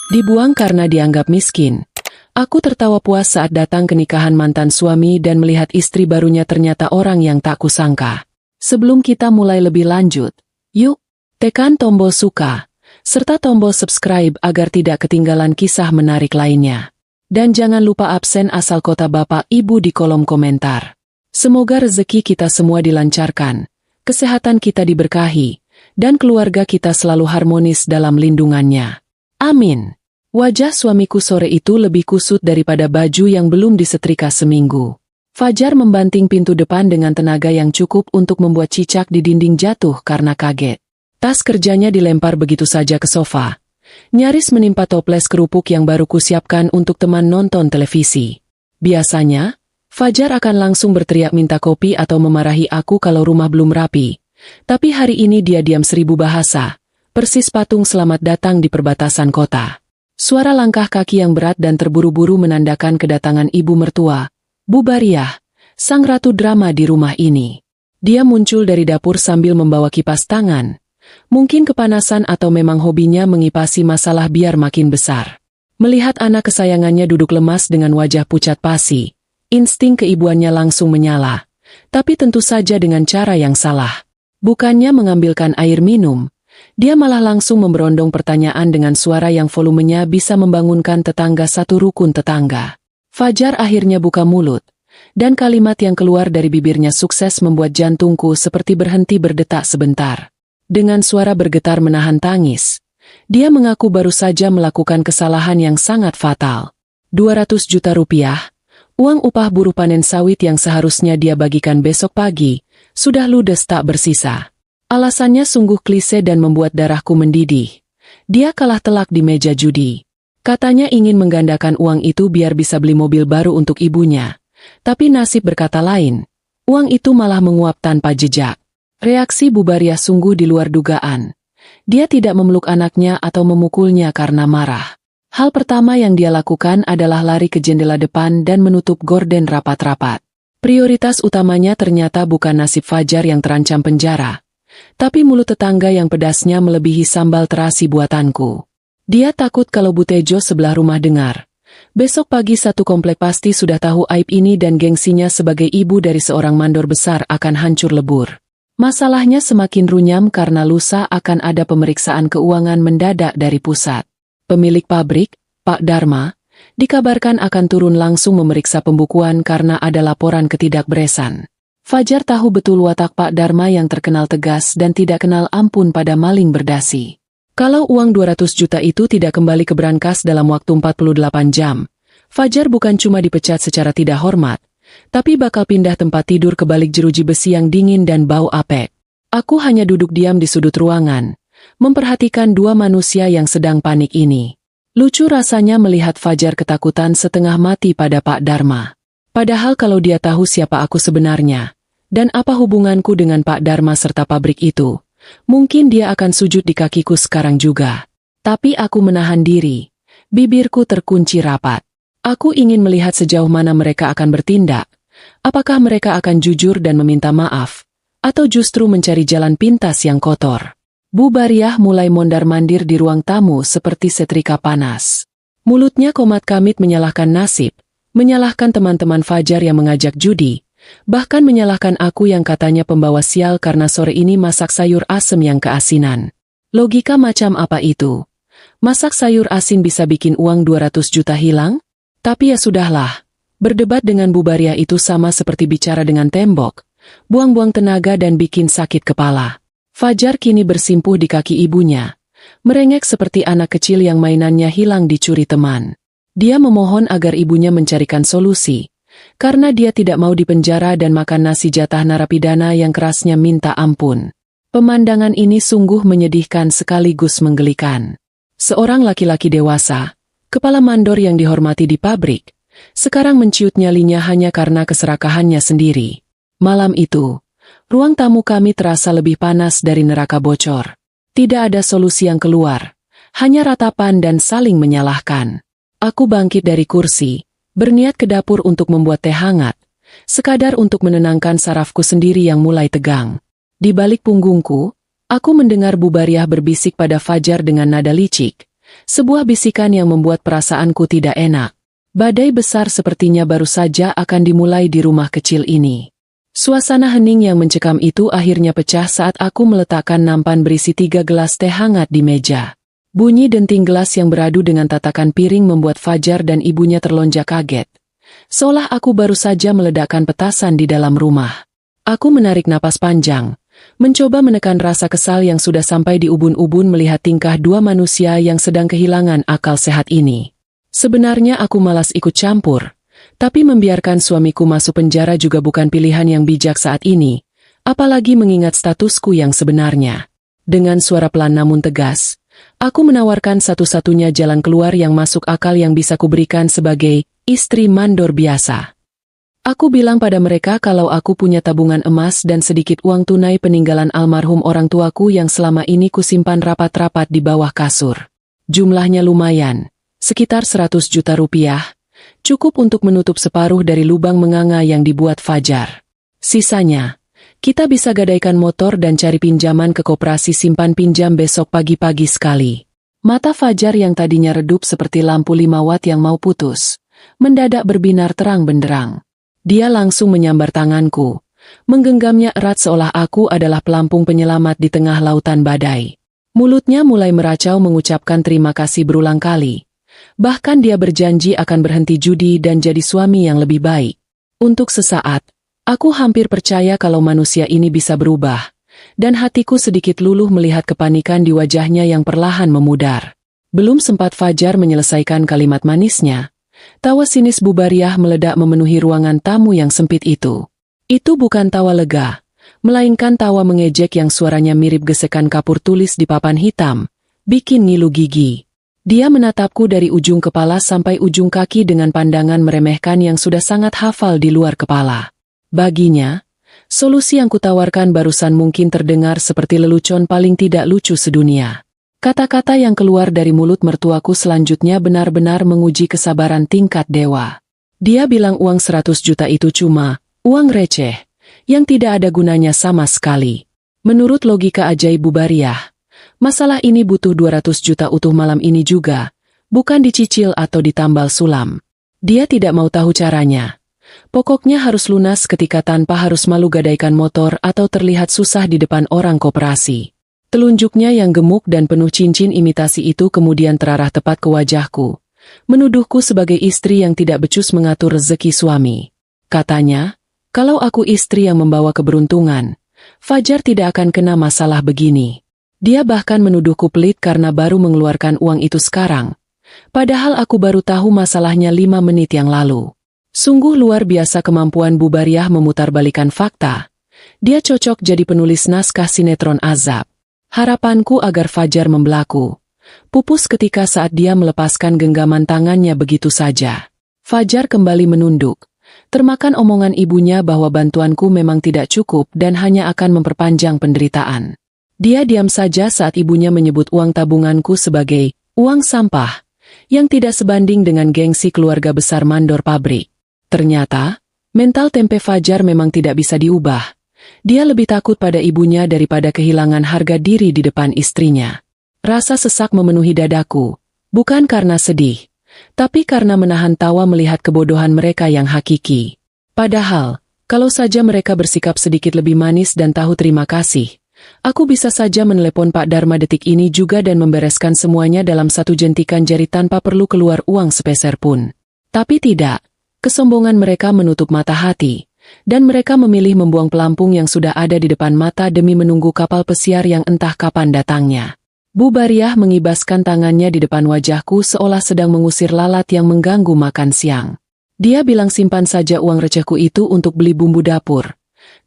Dibuang karena dianggap miskin. Aku tertawa puas saat datang ke nikahan mantan suami dan melihat istri barunya ternyata orang yang tak kusangka. Sebelum kita mulai lebih lanjut, yuk, tekan tombol suka, serta tombol subscribe agar tidak ketinggalan kisah menarik lainnya. Dan jangan lupa absen asal kota Bapak Ibu di kolom komentar. Semoga rezeki kita semua dilancarkan, kesehatan kita diberkahi, dan keluarga kita selalu harmonis dalam lindungannya. Amin. Wajah suamiku sore itu lebih kusut daripada baju yang belum disetrika seminggu. Fajar membanting pintu depan dengan tenaga yang cukup untuk membuat cicak di dinding jatuh karena kaget. Tas kerjanya dilempar begitu saja ke sofa. Nyaris menimpa toples kerupuk yang baru kusiapkan untuk teman nonton televisi. Biasanya, Fajar akan langsung berteriak minta kopi atau memarahi aku kalau rumah belum rapi. Tapi hari ini dia diam 1000 bahasa, persis patung selamat datang di perbatasan kota. Suara langkah kaki yang berat dan terburu-buru menandakan kedatangan ibu mertua, Bu Bariah, sang ratu drama di rumah ini. Dia muncul dari dapur sambil membawa kipas tangan. Mungkin kepanasan atau memang hobinya mengipasi masalah biar makin besar. Melihat anak kesayangannya duduk lemas dengan wajah pucat pasi, insting keibuannya langsung menyala. Tapi tentu saja dengan cara yang salah. Bukannya mengambilkan air minum, dia malah langsung memberondong pertanyaan dengan suara yang volumenya bisa membangunkan tetangga satu rukun tetangga. Fajar akhirnya buka mulut, dan kalimat yang keluar dari bibirnya sukses membuat jantungku seperti berhenti berdetak sebentar. Dengan suara bergetar menahan tangis, dia mengaku baru saja melakukan kesalahan yang sangat fatal. 200 juta rupiah, uang upah buruh panen sawit yang seharusnya dia bagikan besok pagi, sudah ludes tak bersisa. Alasannya sungguh klise dan membuat darahku mendidih. Dia kalah telak di meja judi. Katanya ingin menggandakan uang itu biar bisa beli mobil baru untuk ibunya. Tapi nasib berkata lain. Uang itu malah menguap tanpa jejak. Reaksi Bu Bariah sungguh di luar dugaan. Dia tidak memeluk anaknya atau memukulnya karena marah. Hal pertama yang dia lakukan adalah lari ke jendela depan dan menutup gorden rapat-rapat. Prioritas utamanya ternyata bukan nasib Fajar yang terancam penjara, tapi mulut tetangga yang pedasnya melebihi sambal terasi buatanku. Dia takut kalau Bu Tejo sebelah rumah dengar. Besok pagi satu komplek pasti sudah tahu aib ini dan gengsinya sebagai ibu dari seorang mandor besar akan hancur lebur. Masalahnya semakin runyam karena lusa akan ada pemeriksaan keuangan mendadak dari pusat. Pemilik pabrik, Pak Dharma, dikabarkan akan turun langsung memeriksa pembukuan karena ada laporan ketidakberesan. Fajar tahu betul watak Pak Dharma yang terkenal tegas dan tidak kenal ampun pada maling berdasi. Kalau uang 200 juta itu tidak kembali ke brankas dalam waktu 48 jam, Fajar bukan cuma dipecat secara tidak hormat, tapi bakal pindah tempat tidur ke balik jeruji besi yang dingin dan bau apek. Aku hanya duduk diam di sudut ruangan, memperhatikan dua manusia yang sedang panik ini. Lucu rasanya melihat Fajar ketakutan setengah mati pada Pak Dharma. Padahal kalau dia tahu siapa aku sebenarnya, dan apa hubunganku dengan Pak Dharma serta pabrik itu, mungkin dia akan sujud di kakiku sekarang juga. Tapi aku menahan diri. Bibirku terkunci rapat. Aku ingin melihat sejauh mana mereka akan bertindak. Apakah mereka akan jujur dan meminta maaf, atau justru mencari jalan pintas yang kotor. Bu Bariah mulai mondar-mandir di ruang tamu seperti setrika panas. Mulutnya komat kamit menyalahkan nasib, menyalahkan teman-teman Fajar yang mengajak judi, bahkan menyalahkan aku yang katanya pembawa sial karena sore ini masak sayur asem yang keasinan. Logika macam apa itu? Masak sayur asin bisa bikin uang 200 juta hilang? Tapi ya sudahlah. Berdebat dengan Bu Bariah itu sama seperti bicara dengan tembok, buang-buang tenaga dan bikin sakit kepala. Fajar kini bersimpuh di kaki ibunya, merengek seperti anak kecil yang mainannya hilang dicuri teman. Dia memohon agar ibunya mencarikan solusi, karena dia tidak mau dipenjara dan makan nasi jatah narapidana yang kerasnya minta ampun. Pemandangan ini sungguh menyedihkan sekaligus menggelikan. Seorang laki-laki dewasa, kepala mandor yang dihormati di pabrik, sekarang menciut nyalinya hanya karena keserakahannya sendiri. Malam itu, ruang tamu kami terasa lebih panas dari neraka bocor. Tidak ada solusi yang keluar, hanya ratapan dan saling menyalahkan. Aku bangkit dari kursi, berniat ke dapur untuk membuat teh hangat, sekadar untuk menenangkan sarafku sendiri yang mulai tegang. Di balik punggungku, aku mendengar Bu Bariah berbisik pada Fajar dengan nada licik, Sebuah bisikan yang membuat perasaanku tidak enak. Badai besar sepertinya baru saja akan dimulai di rumah kecil ini. Suasana hening yang mencekam itu akhirnya pecah saat aku meletakkan nampan berisi 3 gelas teh hangat di meja. Bunyi denting gelas yang beradu dengan tatakan piring membuat Fajar dan ibunya terlonjak kaget. Seolah aku baru saja meledakkan petasan di dalam rumah. Aku menarik napas panjang, mencoba menekan rasa kesal yang sudah sampai di ubun-ubun melihat tingkah dua manusia yang sedang kehilangan akal sehat ini. Sebenarnya aku malas ikut campur, tapi membiarkan suamiku masuk penjara juga bukan pilihan yang bijak saat ini, apalagi mengingat statusku yang sebenarnya. Dengan suara pelan namun tegas, aku menawarkan satu-satunya jalan keluar yang masuk akal yang bisa kuberikan sebagai istri mandor biasa. Aku bilang pada mereka kalau aku punya tabungan emas dan sedikit uang tunai peninggalan almarhum orang tuaku yang selama ini kusimpan rapat-rapat di bawah kasur. Jumlahnya lumayan, sekitar 100 juta rupiah, cukup untuk menutup separuh dari lubang menganga yang dibuat Fajar. Sisanya, kita bisa gadaikan motor dan cari pinjaman ke koperasi simpan pinjam besok pagi-pagi sekali. Mata Fajar yang tadinya redup seperti lampu 5 watt yang mau putus, mendadak berbinar terang benderang. Dia langsung menyambar tanganku, menggenggamnya erat seolah aku adalah pelampung penyelamat di tengah lautan badai. Mulutnya mulai meracau mengucapkan terima kasih berulang kali. Bahkan dia berjanji akan berhenti judi dan jadi suami yang lebih baik. Untuk sesaat, aku hampir percaya kalau manusia ini bisa berubah, dan hatiku sedikit luluh melihat kepanikan di wajahnya yang perlahan memudar. Belum sempat Fajar menyelesaikan kalimat manisnya, tawa sinis Bubariah meledak memenuhi ruangan tamu yang sempit itu. Itu bukan tawa lega, melainkan tawa mengejek yang suaranya mirip gesekan kapur tulis di papan hitam, bikin ngilu gigi. Dia menatapku dari ujung kepala sampai ujung kaki dengan pandangan meremehkan yang sudah sangat hafal di luar kepala. Baginya, solusi yang kutawarkan barusan mungkin terdengar seperti lelucon paling tidak lucu sedunia. Kata-kata yang keluar dari mulut mertuaku selanjutnya benar-benar menguji kesabaran tingkat dewa. Dia bilang uang 100 juta itu cuma uang receh, yang tidak ada gunanya sama sekali. Menurut logika ajaib Bubariah, masalah ini butuh 200 juta utuh malam ini juga, bukan dicicil atau ditambal sulam. Dia tidak mau tahu caranya. Pokoknya harus lunas ketika tanpa harus malu gadaikan motor atau terlihat susah di depan orang koperasi. Telunjuknya yang gemuk dan penuh cincin imitasi itu kemudian terarah tepat ke wajahku, menuduhku sebagai istri yang tidak becus mengatur rezeki suami. Katanya, kalau aku istri yang membawa keberuntungan, Fajar tidak akan kena masalah begini. Dia bahkan menuduhku pelit karena baru mengeluarkan uang itu sekarang, padahal aku baru tahu masalahnya 5 menit yang lalu. Sungguh luar biasa kemampuan Bubariah memutarbalikkan fakta. Dia cocok jadi penulis naskah sinetron azab. Harapanku agar Fajar membelaku, pupus ketika saat dia melepaskan genggaman tangannya begitu saja. Fajar kembali menunduk, termakan omongan ibunya bahwa bantuanku memang tidak cukup dan hanya akan memperpanjang penderitaan. Dia diam saja saat ibunya menyebut uang tabunganku sebagai uang sampah, yang tidak sebanding dengan gengsi keluarga besar mandor pabrik. Ternyata, mental tempe Fajar memang tidak bisa diubah. Dia lebih takut pada ibunya daripada kehilangan harga diri di depan istrinya. Rasa sesak memenuhi dadaku, bukan karena sedih, tapi karena menahan tawa melihat kebodohan mereka yang hakiki. Padahal, kalau saja mereka bersikap sedikit lebih manis dan tahu terima kasih, aku bisa saja menelepon Pak Dharma detik ini juga dan membereskan semuanya dalam satu jentikan jari tanpa perlu keluar uang sepeser pun. Tapi tidak, kesombongan mereka menutup mata hati. Dan mereka memilih membuang pelampung yang sudah ada di depan mata demi menunggu kapal pesiar yang entah kapan datangnya. Bubariah mengibaskan tangannya di depan wajahku seolah sedang mengusir lalat yang mengganggu makan siang. Dia bilang simpan saja uang recehku itu untuk beli bumbu dapur,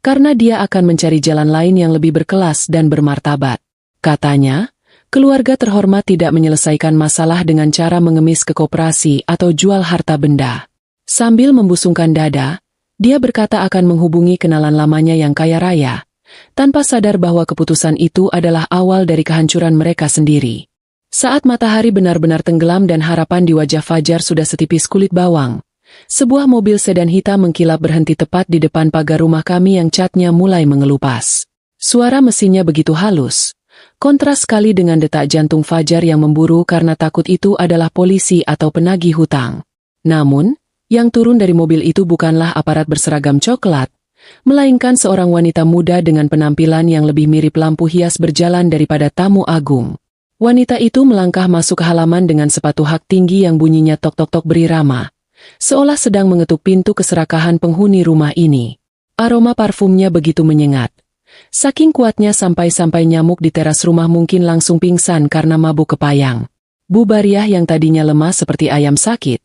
karena dia akan mencari jalan lain yang lebih berkelas dan bermartabat. Katanya, keluarga terhormat tidak menyelesaikan masalah dengan cara mengemis ke koperasi atau jual harta benda. Sambil membusungkan dada, dia berkata akan menghubungi kenalan lamanya yang kaya raya, tanpa sadar bahwa keputusan itu adalah awal dari kehancuran mereka sendiri. Saat matahari benar-benar tenggelam dan harapan di wajah Fajar sudah setipis kulit bawang, sebuah mobil sedan hitam mengkilap berhenti tepat di depan pagar rumah kami yang catnya mulai mengelupas. Suara mesinnya begitu halus, Kontras sekali dengan detak jantung Fajar yang memburu karena takut itu adalah polisi atau penagih hutang. Namun, yang turun dari mobil itu bukanlah aparat berseragam coklat, melainkan seorang wanita muda dengan penampilan yang lebih mirip lampu hias berjalan daripada tamu agung. Wanita itu melangkah masuk ke halaman dengan sepatu hak tinggi yang bunyinya tok-tok-tok berirama, seolah sedang mengetuk pintu keserakahan penghuni rumah ini. Aroma parfumnya begitu menyengat. Saking kuatnya sampai-sampai nyamuk di teras rumah mungkin langsung pingsan karena mabuk kepayang. Bu Bariah yang tadinya lemah seperti ayam sakit,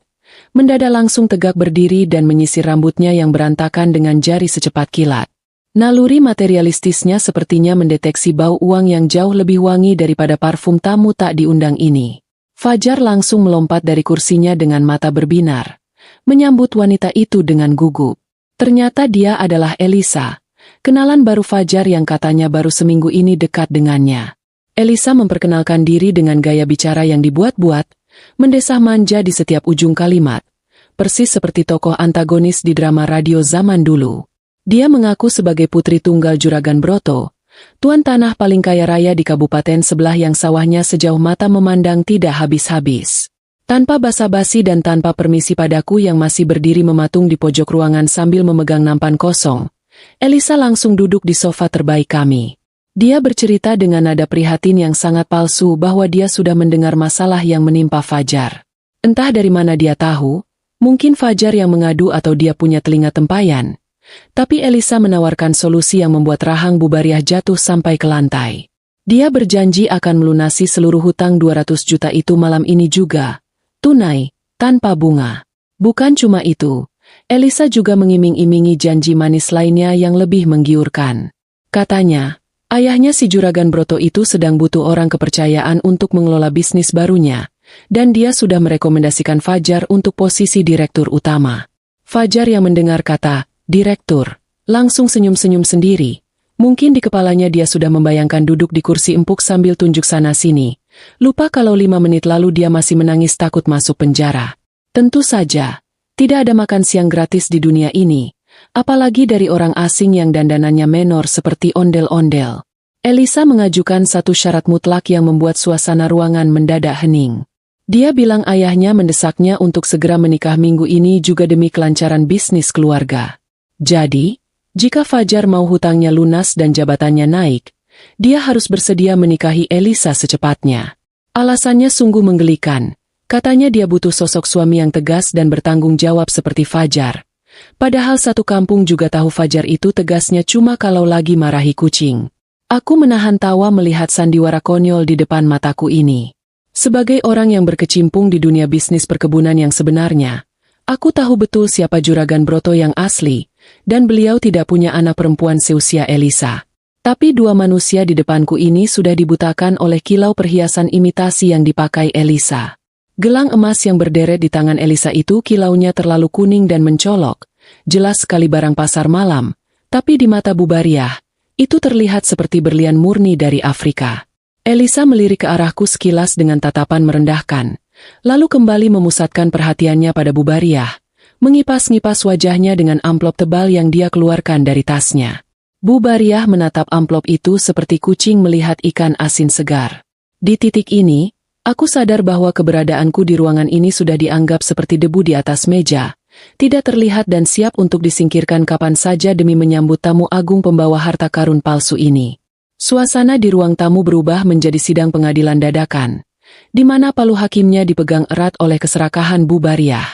mendadak langsung tegak berdiri dan menyisir rambutnya yang berantakan dengan jari secepat kilat. Naluri materialistisnya sepertinya mendeteksi bau uang yang jauh lebih wangi daripada parfum tamu tak diundang ini. Fajar langsung melompat dari kursinya dengan mata berbinar, menyambut wanita itu dengan gugup. Ternyata dia adalah Elisa, kenalan baru Fajar yang katanya baru seminggu ini dekat dengannya. Elisa memperkenalkan diri dengan gaya bicara yang dibuat-buat, mendesah manja di setiap ujung kalimat, persis seperti tokoh antagonis di drama radio zaman dulu. Dia mengaku sebagai putri tunggal Juragan Broto, tuan tanah paling kaya raya di kabupaten sebelah yang sawahnya sejauh mata memandang tidak habis-habis. Tanpa basa-basi dan tanpa permisi padaku yang masih berdiri mematung di pojok ruangan sambil memegang nampan kosong, Elisa langsung duduk di sofa terbaik kami. Dia bercerita dengan nada prihatin yang sangat palsu bahwa dia sudah mendengar masalah yang menimpa Fajar. Entah dari mana dia tahu, mungkin Fajar yang mengadu atau dia punya telinga tempayan. Tapi Elisa menawarkan solusi yang membuat rahang Bu Bariah jatuh sampai ke lantai. Dia berjanji akan melunasi seluruh hutang 200 juta itu malam ini juga, tunai, tanpa bunga. Bukan cuma itu, Elisa juga mengiming-imingi janji manis lainnya yang lebih menggiurkan. Katanya, ayahnya si Juragan Broto itu sedang butuh orang kepercayaan untuk mengelola bisnis barunya, dan dia sudah merekomendasikan Fajar untuk posisi direktur utama. Fajar yang mendengar kata direktur, langsung senyum-senyum sendiri. Mungkin di kepalanya dia sudah membayangkan duduk di kursi empuk sambil tunjuk sana-sini. Lupa kalau 5 menit lalu dia masih menangis takut masuk penjara. Tentu saja, tidak ada makan siang gratis di dunia ini, apalagi dari orang asing yang dandanannya menor seperti ondel-ondel. Elisa mengajukan satu syarat mutlak yang membuat suasana ruangan mendadak hening. Dia bilang ayahnya mendesaknya untuk segera menikah minggu ini juga demi kelancaran bisnis keluarga. Jadi, jika Fajar mau hutangnya lunas dan jabatannya naik, dia harus bersedia menikahi Elisa secepatnya. Alasannya sungguh menggelikan. Katanya dia butuh sosok suami yang tegas dan bertanggung jawab seperti Fajar. Padahal satu kampung juga tahu Fajar itu tegasnya cuma kalau lagi marahi kucing. Aku menahan tawa melihat sandiwara konyol di depan mataku ini. Sebagai orang yang berkecimpung di dunia bisnis perkebunan yang sebenarnya, aku tahu betul siapa Juragan Broto yang asli, dan beliau tidak punya anak perempuan seusia Elisa. Tapi dua manusia di depanku ini sudah dibutakan oleh kilau perhiasan imitasi yang dipakai Elisa. Gelang emas yang berderet di tangan Elisa itu kilaunya terlalu kuning dan mencolok, jelas sekali barang pasar malam, tapi di mata Bu Bariah, itu terlihat seperti berlian murni dari Afrika. Elisa melirik ke arahku sekilas dengan tatapan merendahkan, lalu kembali memusatkan perhatiannya pada Bu Bariah, mengipas-ngipas wajahnya dengan amplop tebal yang dia keluarkan dari tasnya. Bu Bariah menatap amplop itu seperti kucing melihat ikan asin segar. Di titik ini, aku sadar bahwa keberadaanku di ruangan ini sudah dianggap seperti debu di atas meja, tidak terlihat dan siap untuk disingkirkan kapan saja demi menyambut tamu agung pembawa harta karun palsu ini. Suasana di ruang tamu berubah menjadi sidang pengadilan dadakan, di mana palu hakimnya dipegang erat oleh keserakahan Bu Bariah.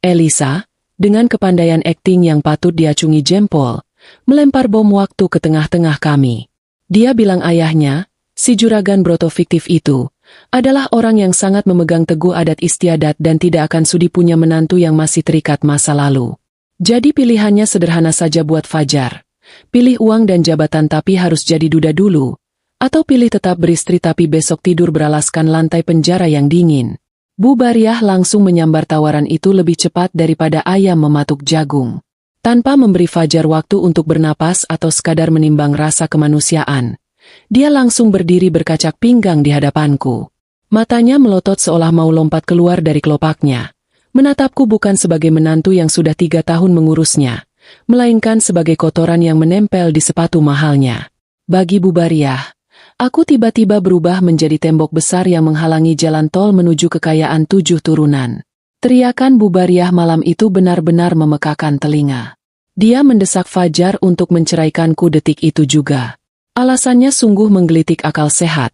Elisa, dengan kepandaian akting yang patut diacungi jempol, melempar bom waktu ke tengah-tengah kami. Dia bilang ayahnya, si Juragan Broto fiktif itu, adalah orang yang sangat memegang teguh adat istiadat dan tidak akan sudi punya menantu yang masih terikat masa lalu. Jadi pilihannya sederhana saja buat Fajar. Pilih uang dan jabatan tapi harus jadi duda dulu, atau pilih tetap beristri tapi besok tidur beralaskan lantai penjara yang dingin. Bu Bariah langsung menyambar tawaran itu lebih cepat daripada ayam mematuk jagung. Tanpa memberi Fajar waktu untuk bernapas atau sekadar menimbang rasa kemanusiaan, dia langsung berdiri berkacak pinggang di hadapanku. Matanya melotot seolah mau lompat keluar dari kelopaknya, menatapku bukan sebagai menantu yang sudah 3 tahun mengurusnya, melainkan sebagai kotoran yang menempel di sepatu mahalnya. Bagi Bu Bariah, Aku tiba-tiba berubah menjadi tembok besar yang menghalangi jalan tol menuju kekayaan 7 turunan. Teriakan Bubariah malam itu benar-benar memekakan telinga. Dia mendesak Fajar untuk menceraikanku detik itu juga. Alasannya sungguh menggelitik akal sehat.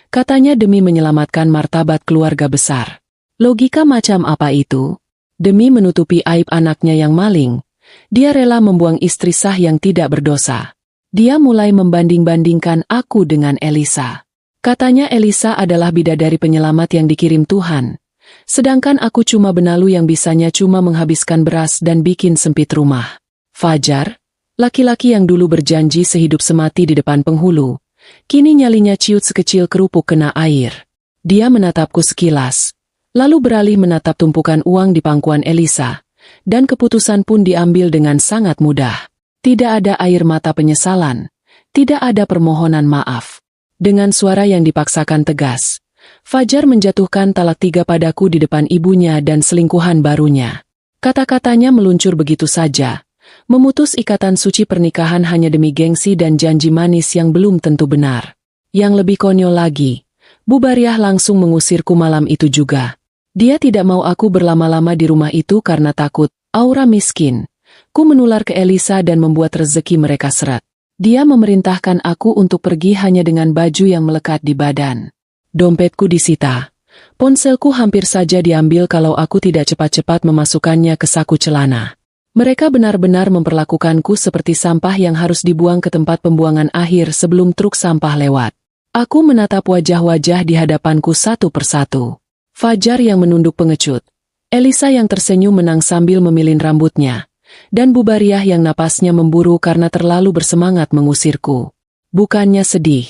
Katanya demi menyelamatkan martabat keluarga besar. Logika macam apa itu? Demi menutupi aib anaknya yang maling, dia rela membuang istri sah yang tidak berdosa. Dia mulai membanding-bandingkan aku dengan Elisa. Katanya Elisa adalah bidadari penyelamat yang dikirim Tuhan. Sedangkan aku cuma benalu yang bisanya cuma menghabiskan beras dan bikin sempit rumah. Fajar, laki-laki yang dulu berjanji sehidup semati di depan penghulu, kini nyalinya ciut sekecil kerupuk kena air. Dia menatapku sekilas, lalu beralih menatap tumpukan uang di pangkuan Elisa, dan keputusan pun diambil dengan sangat mudah. Tidak ada air mata penyesalan, tidak ada permohonan maaf. Dengan suara yang dipaksakan tegas, Fajar menjatuhkan talak 3 padaku di depan ibunya dan selingkuhan barunya. Kata-katanya meluncur begitu saja, memutus ikatan suci pernikahan hanya demi gengsi dan janji manis yang belum tentu benar. Yang lebih konyol lagi, Bubariah langsung mengusirku malam itu juga. Dia tidak mau aku berlama-lama di rumah itu karena takut aura miskin ku menular ke Elisa dan membuat rezeki mereka seret. Dia memerintahkan aku untuk pergi hanya dengan baju yang melekat di badan. Dompetku disita. Ponselku hampir saja diambil kalau aku tidak cepat-cepat memasukkannya ke saku celana. Mereka benar-benar memperlakukanku seperti sampah yang harus dibuang ke tempat pembuangan akhir sebelum truk sampah lewat. Aku menatap wajah-wajah di hadapanku satu persatu. Fajar yang menunduk pengecut. Elisa yang tersenyum menang sambil memilin rambutnya. Dan Bubariah yang napasnya memburu karena terlalu bersemangat mengusirku. Bukannya sedih,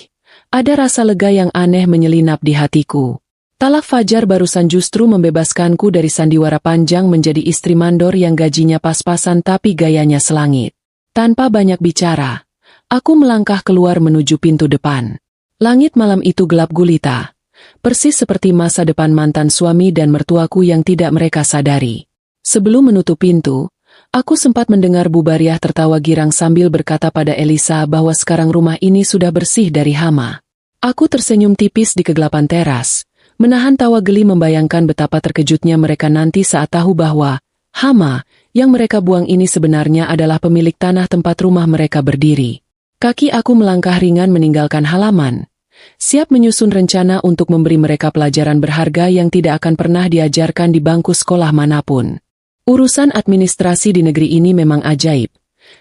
ada rasa lega yang aneh menyelinap di hatiku. Talak Fajar barusan justru membebaskanku dari sandiwara panjang menjadi istri mandor yang gajinya pas-pasan tapi gayanya selangit. Tanpa banyak bicara, aku melangkah keluar menuju pintu depan. Langit malam itu gelap gulita, persis seperti masa depan mantan suami dan mertuaku yang tidak mereka sadari. Sebelum menutup pintu, aku sempat mendengar Bubariah tertawa girang sambil berkata pada Elisa bahwa sekarang rumah ini sudah bersih dari hama. Aku tersenyum tipis di kegelapan teras, menahan tawa geli membayangkan betapa terkejutnya mereka nanti saat tahu bahwa hama yang mereka buang ini sebenarnya adalah pemilik tanah tempat rumah mereka berdiri. Kaki aku melangkah ringan meninggalkan halaman, siap menyusun rencana untuk memberi mereka pelajaran berharga yang tidak akan pernah diajarkan di bangku sekolah manapun. Urusan administrasi di negeri ini memang ajaib.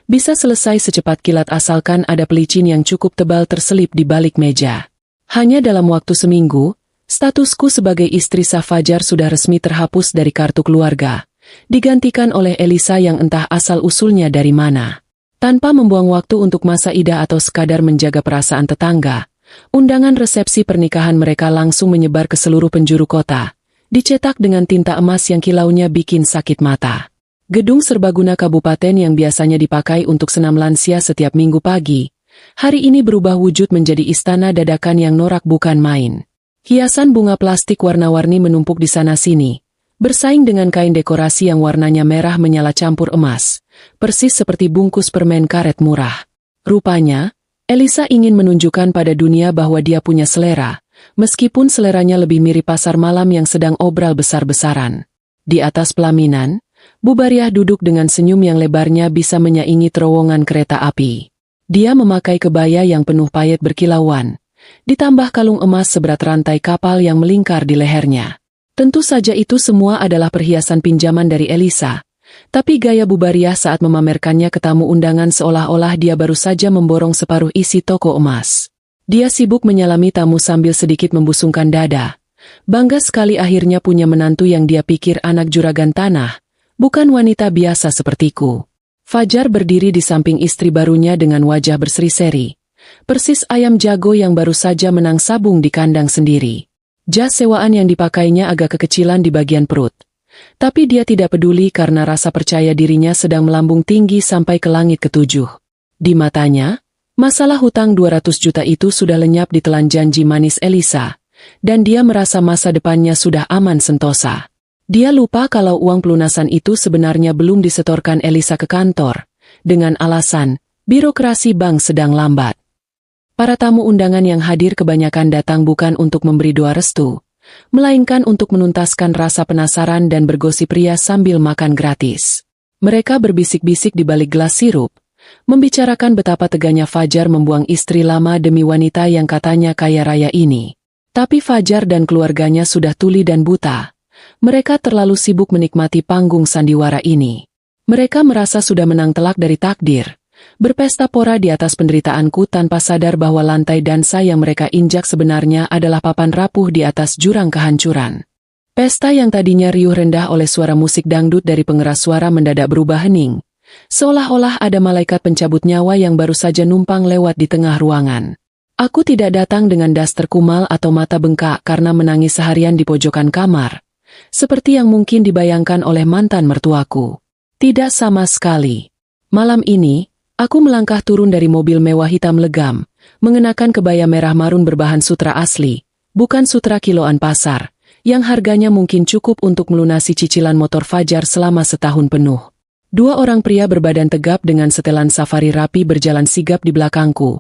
Bisa selesai secepat kilat asalkan ada pelicin yang cukup tebal terselip di balik meja. Hanya dalam waktu seminggu, statusku sebagai istri sah Fajar sudah resmi terhapus dari kartu keluarga, digantikan oleh Elisa yang entah asal-usulnya dari mana. Tanpa membuang waktu untuk masa idah atau sekadar menjaga perasaan tetangga, undangan resepsi pernikahan mereka langsung menyebar ke seluruh penjuru kota. Dicetak dengan tinta emas yang kilaunya bikin sakit mata. Gedung serbaguna kabupaten yang biasanya dipakai untuk senam lansia setiap minggu pagi, hari ini berubah wujud menjadi istana dadakan yang norak bukan main. Hiasan bunga plastik warna-warni menumpuk di sana-sini, bersaing dengan kain dekorasi yang warnanya merah menyala campur emas, persis seperti bungkus permen karet murah. Rupanya, Elisa ingin menunjukkan pada dunia bahwa dia punya selera. Meskipun seleranya lebih mirip pasar malam yang sedang obral besar-besaran. Di atas pelaminan, Bubariah duduk dengan senyum yang lebarnya bisa menyaingi terowongan kereta api. Dia memakai kebaya yang penuh payet berkilauan, ditambah kalung emas seberat rantai kapal yang melingkar di lehernya. Tentu saja itu semua adalah perhiasan pinjaman dari Elisa, tapi gaya Bubariah saat memamerkannya ke tamu undangan seolah-olah dia baru saja memborong separuh isi toko emas. Dia sibuk menyalami tamu sambil sedikit membusungkan dada. Bangga sekali akhirnya punya menantu yang dia pikir anak juragan tanah, bukan wanita biasa sepertiku. Fajar berdiri di samping istri barunya dengan wajah berseri-seri, persis ayam jago yang baru saja menang sabung di kandang sendiri. Jas sewaan yang dipakainya agak kekecilan di bagian perut. Tapi dia tidak peduli karena rasa percaya dirinya sedang melambung tinggi sampai ke langit ketujuh. Di matanya, masalah hutang 200 juta itu sudah lenyap ditelan janji manis Elisa, dan dia merasa masa depannya sudah aman sentosa. Dia lupa kalau uang pelunasan itu sebenarnya belum disetorkan Elisa ke kantor, dengan alasan birokrasi bank sedang lambat. Para tamu undangan yang hadir kebanyakan datang bukan untuk memberi doa restu, melainkan untuk menuntaskan rasa penasaran dan bergosip ria sambil makan gratis. Mereka berbisik-bisik di balik gelas sirup, membicarakan betapa teganya Fajar membuang istri lama demi wanita yang katanya kaya raya ini. Tapi Fajar dan keluarganya sudah tuli dan buta. Mereka terlalu sibuk menikmati panggung sandiwara ini. Mereka merasa sudah menang telak dari takdir, berpesta pora di atas penderitaanku tanpa sadar bahwa lantai dansa yang mereka injak sebenarnya adalah papan rapuh di atas jurang kehancuran. Pesta yang tadinya riuh rendah oleh suara musik dangdut dari pengeras suara mendadak berubah hening, seolah-olah ada malaikat pencabut nyawa yang baru saja numpang lewat di tengah ruangan. Aku tidak datang dengan daster kumal atau mata bengkak karena menangis seharian di pojokan kamar, seperti yang mungkin dibayangkan oleh mantan mertuaku. Tidak sama sekali. Malam ini, aku melangkah turun dari mobil mewah hitam legam, mengenakan kebaya merah marun berbahan sutra asli, bukan sutra kiloan pasar, yang harganya mungkin cukup untuk melunasi cicilan motor Fajar selama setahun penuh. Dua orang pria berbadan tegap dengan setelan safari rapi berjalan sigap di belakangku.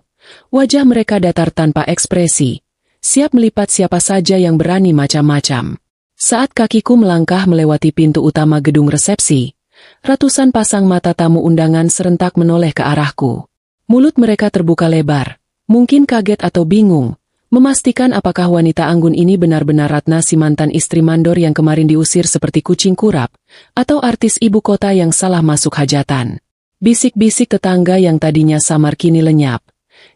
Wajah mereka datar tanpa ekspresi, siap melipat siapa saja yang berani macam-macam. Saat kakiku melangkah melewati pintu utama gedung resepsi, ratusan pasang mata tamu undangan serentak menoleh ke arahku. Mulut mereka terbuka lebar, mungkin kaget atau bingung, memastikan apakah wanita anggun ini benar-benar Ratna si mantan istri mandor yang kemarin diusir seperti kucing kurap, atau artis ibu kota yang salah masuk hajatan. Bisik-bisik tetangga yang tadinya samar kini lenyap,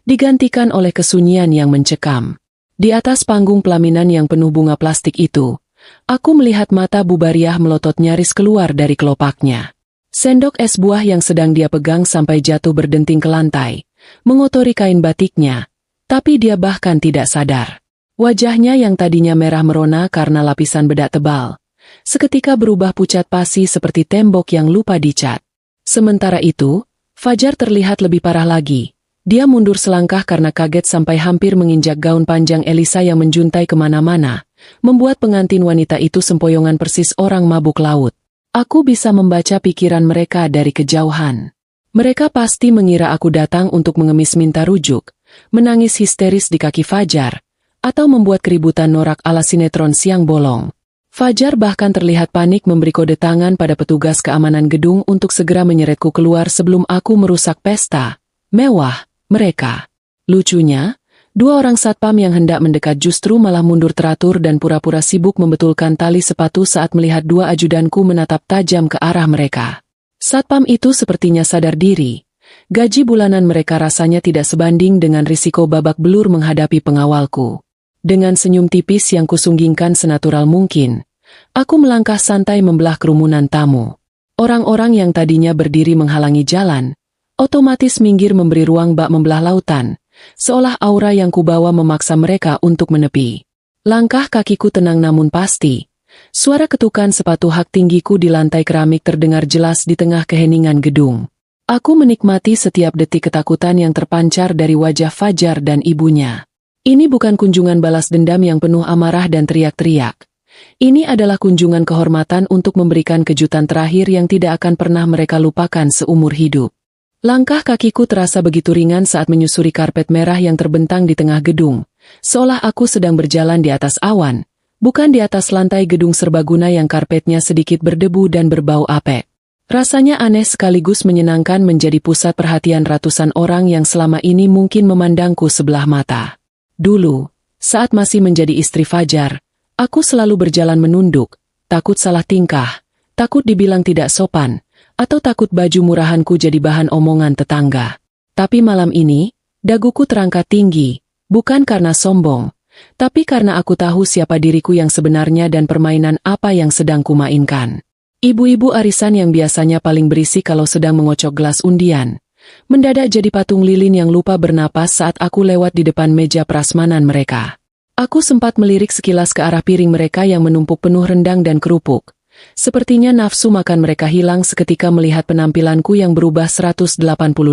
digantikan oleh kesunyian yang mencekam. Di atas panggung pelaminan yang penuh bunga plastik itu, aku melihat mata Bu Bariah melotot nyaris keluar dari kelopaknya. Sendok es buah yang sedang dia pegang sampai jatuh berdenting ke lantai, mengotori kain batiknya, tapi dia bahkan tidak sadar. Wajahnya yang tadinya merah merona karena lapisan bedak tebal, seketika berubah pucat pasi seperti tembok yang lupa dicat. Sementara itu, Fajar terlihat lebih parah lagi. Dia mundur selangkah karena kaget sampai hampir menginjak gaun panjang Elisa yang menjuntai kemana-mana, membuat pengantin wanita itu sempoyongan persis orang mabuk laut. Aku bisa membaca pikiran mereka dari kejauhan. Mereka pasti mengira aku datang untuk mengemis minta rujuk, menangis histeris di kaki Fajar, atau membuat keributan norak ala sinetron Siang Bolong. Fajar bahkan terlihat panik memberi kode tangan pada petugas keamanan gedung untuk segera menyeretku keluar sebelum aku merusak pesta mewah mereka. Lucunya, dua orang satpam yang hendak mendekat justru malah mundur teratur dan pura-pura sibuk membetulkan tali sepatu saat melihat dua ajudanku menatap tajam ke arah mereka. Satpam itu sepertinya sadar diri. Gaji bulanan mereka rasanya tidak sebanding dengan risiko babak belur menghadapi pengawalku. Dengan senyum tipis yang kusunggingkan senatural mungkin, aku melangkah santai membelah kerumunan tamu. Orang-orang yang tadinya berdiri menghalangi jalan, otomatis minggir memberi ruang bak membelah lautan, seolah aura yang kubawa memaksa mereka untuk menepi. Langkah kakiku tenang namun pasti. Suara ketukan sepatu hak tinggiku di lantai keramik terdengar jelas di tengah keheningan gedung. Aku menikmati setiap detik ketakutan yang terpancar dari wajah Fajar dan ibunya. Ini bukan kunjungan balas dendam yang penuh amarah dan teriak-teriak. Ini adalah kunjungan kehormatan untuk memberikan kejutan terakhir yang tidak akan pernah mereka lupakan seumur hidup. Langkah kakiku terasa begitu ringan saat menyusuri karpet merah yang terbentang di tengah gedung, seolah aku sedang berjalan di atas awan, bukan di atas lantai gedung serbaguna yang karpetnya sedikit berdebu dan berbau apek. Rasanya aneh sekaligus menyenangkan menjadi pusat perhatian ratusan orang yang selama ini mungkin memandangku sebelah mata. Dulu, saat masih menjadi istri Fajar, aku selalu berjalan menunduk, takut salah tingkah, takut dibilang tidak sopan, atau takut baju murahanku jadi bahan omongan tetangga. Tapi malam ini, daguku terangkat tinggi, bukan karena sombong, tapi karena aku tahu siapa diriku yang sebenarnya dan permainan apa yang sedang kumainkan. Ibu-ibu arisan yang biasanya paling berisik kalau sedang mengocok gelas undian, mendadak jadi patung lilin yang lupa bernapas saat aku lewat di depan meja prasmanan mereka. Aku sempat melirik sekilas ke arah piring mereka yang menumpuk penuh rendang dan kerupuk. Sepertinya nafsu makan mereka hilang seketika melihat penampilanku yang berubah 180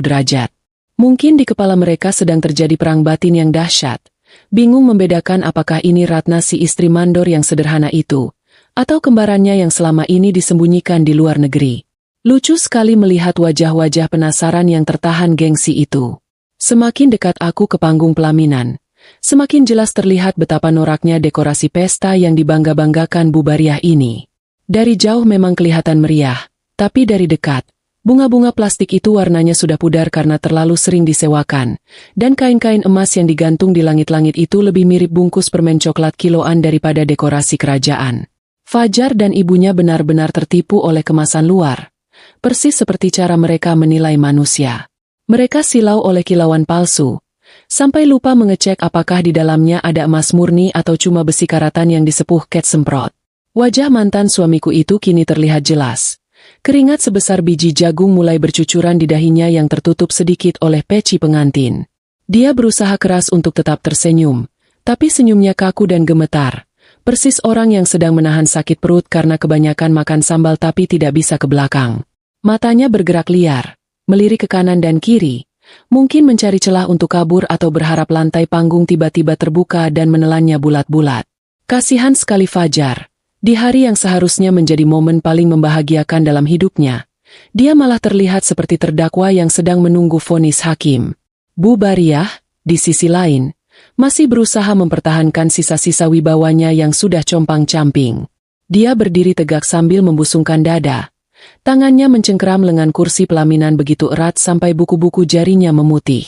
derajat. Mungkin di kepala mereka sedang terjadi perang batin yang dahsyat, bingung membedakan apakah ini Ratna si istri mandor yang sederhana itu, atau kembarannya yang selama ini disembunyikan di luar negeri. Lucu sekali melihat wajah-wajah penasaran yang tertahan gengsi itu. Semakin dekat aku ke panggung pelaminan, semakin jelas terlihat betapa noraknya dekorasi pesta yang dibangga-banggakan Bu Bariah ini. Dari jauh memang kelihatan meriah, tapi dari dekat, bunga-bunga plastik itu warnanya sudah pudar karena terlalu sering disewakan, dan kain-kain emas yang digantung di langit-langit itu lebih mirip bungkus permen coklat kiloan daripada dekorasi kerajaan. Fajar dan ibunya benar-benar tertipu oleh kemasan luar, persis seperti cara mereka menilai manusia. Mereka silau oleh kilauan palsu, sampai lupa mengecek apakah di dalamnya ada emas murni atau cuma besi karatan yang disepuh cat semprot. Wajah mantan suamiku itu kini terlihat jelas. Keringat sebesar biji jagung mulai bercucuran di dahinya yang tertutup sedikit oleh peci pengantin. Dia berusaha keras untuk tetap tersenyum, tapi senyumnya kaku dan gemetar. Persis orang yang sedang menahan sakit perut karena kebanyakan makan sambal tapi tidak bisa ke belakang. Matanya bergerak liar, melirik ke kanan dan kiri, mungkin mencari celah untuk kabur atau berharap lantai panggung tiba-tiba terbuka dan menelannya bulat-bulat. Kasihan sekali Fajar. Di hari yang seharusnya menjadi momen paling membahagiakan dalam hidupnya, dia malah terlihat seperti terdakwa yang sedang menunggu vonis hakim. Bu Bariah, di sisi lain, masih berusaha mempertahankan sisa-sisa wibawanya yang sudah compang-camping. Dia berdiri tegak sambil membusungkan dada. Tangannya mencengkeram lengan kursi pelaminan begitu erat sampai buku-buku jarinya memutih.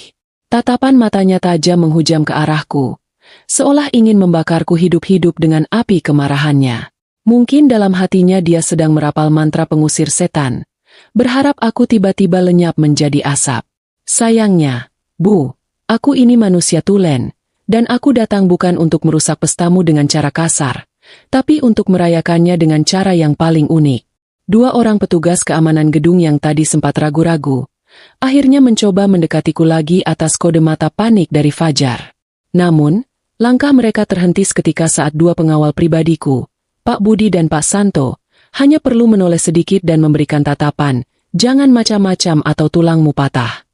Tatapan matanya tajam menghujam ke arahku, seolah ingin membakarku hidup-hidup dengan api kemarahannya. Mungkin dalam hatinya dia sedang merapal mantra pengusir setan, berharap aku tiba-tiba lenyap menjadi asap. Sayangnya, Bu, aku ini manusia tulen, dan aku datang bukan untuk merusak pestamu dengan cara kasar, tapi untuk merayakannya dengan cara yang paling unik. Dua orang petugas keamanan gedung yang tadi sempat ragu-ragu, akhirnya mencoba mendekatiku lagi atas kode mata panik dari Fajar. Namun, langkah mereka terhenti seketika saat dua pengawal pribadiku, Pak Budi dan Pak Santo, hanya perlu menoleh sedikit dan memberikan tatapan, "Jangan macam-macam atau tulangmu patah."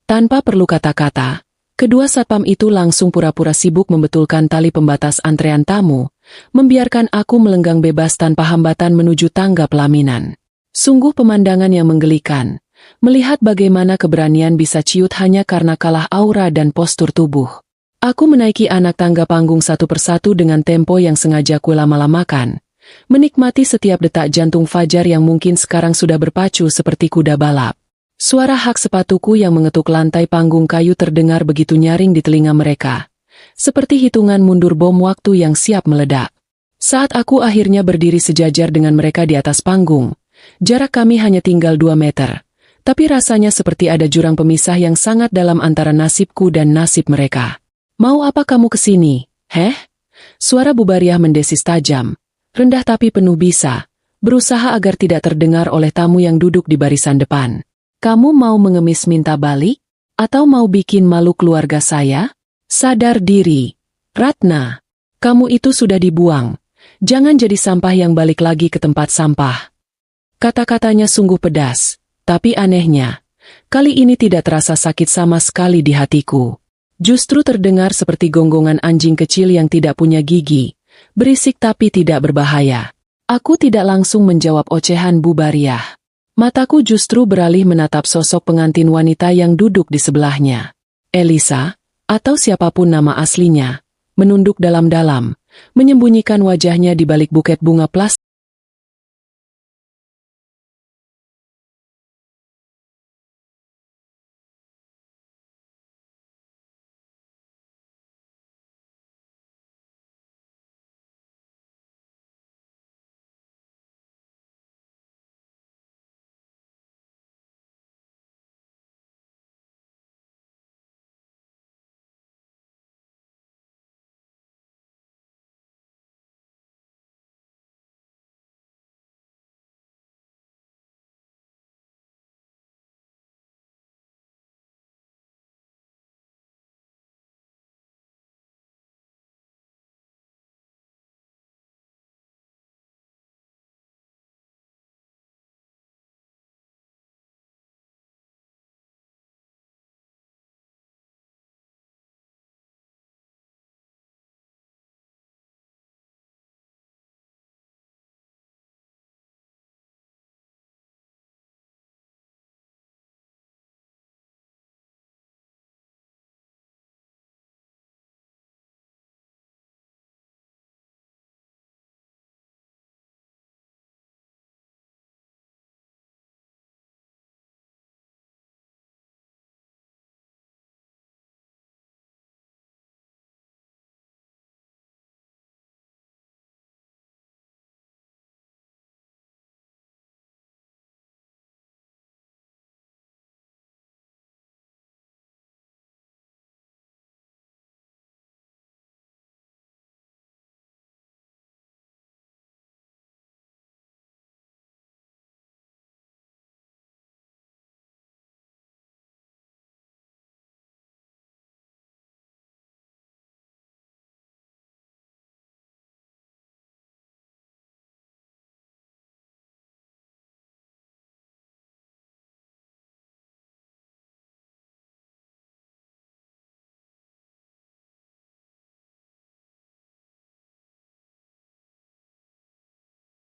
Tanpa perlu kata-kata, kedua satpam itu langsung pura-pura sibuk membetulkan tali pembatas antrean tamu, membiarkan aku melenggang bebas tanpa hambatan menuju tangga pelaminan. Sungguh pemandangan yang menggelikan, melihat bagaimana keberanian bisa ciut hanya karena kalah aura dan postur tubuh. Aku menaiki anak tangga panggung satu persatu dengan tempo yang sengaja kulama-lamakan, menikmati setiap detak jantung Fajar yang mungkin sekarang sudah berpacu seperti kuda balap. Suara hak sepatuku yang mengetuk lantai panggung kayu terdengar begitu nyaring di telinga mereka, seperti hitungan mundur bom waktu yang siap meledak. Saat aku akhirnya berdiri sejajar dengan mereka di atas panggung, jarak kami hanya tinggal 2 meter, tapi rasanya seperti ada jurang pemisah yang sangat dalam antara nasibku dan nasib mereka. "Mau apa kamu kesini, heh?" Suara Bu Bariah mendesis tajam, rendah tapi penuh bisa, berusaha agar tidak terdengar oleh tamu yang duduk di barisan depan. "Kamu mau mengemis minta balik? Atau mau bikin malu keluarga saya? Sadar diri, Ratna. Kamu itu sudah dibuang. Jangan jadi sampah yang balik lagi ke tempat sampah." Kata-katanya sungguh pedas, tapi anehnya, kali ini tidak terasa sakit sama sekali di hatiku. Justru terdengar seperti gonggongan anjing kecil yang tidak punya gigi, berisik tapi tidak berbahaya. Aku tidak langsung menjawab ocehan Bu Bariah. Mataku justru beralih menatap sosok pengantin wanita yang duduk di sebelahnya. Elisa, atau siapapun nama aslinya, menunduk dalam-dalam, menyembunyikan wajahnya di balik buket bunga plastik.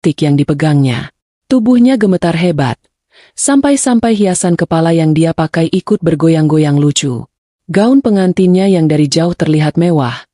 tik yang dipegangnya. Tubuhnya gemetar hebat. Sampai-sampai hiasan kepala yang dia pakai ikut bergoyang-goyang lucu. Gaun pengantinnya yang dari jauh terlihat mewah.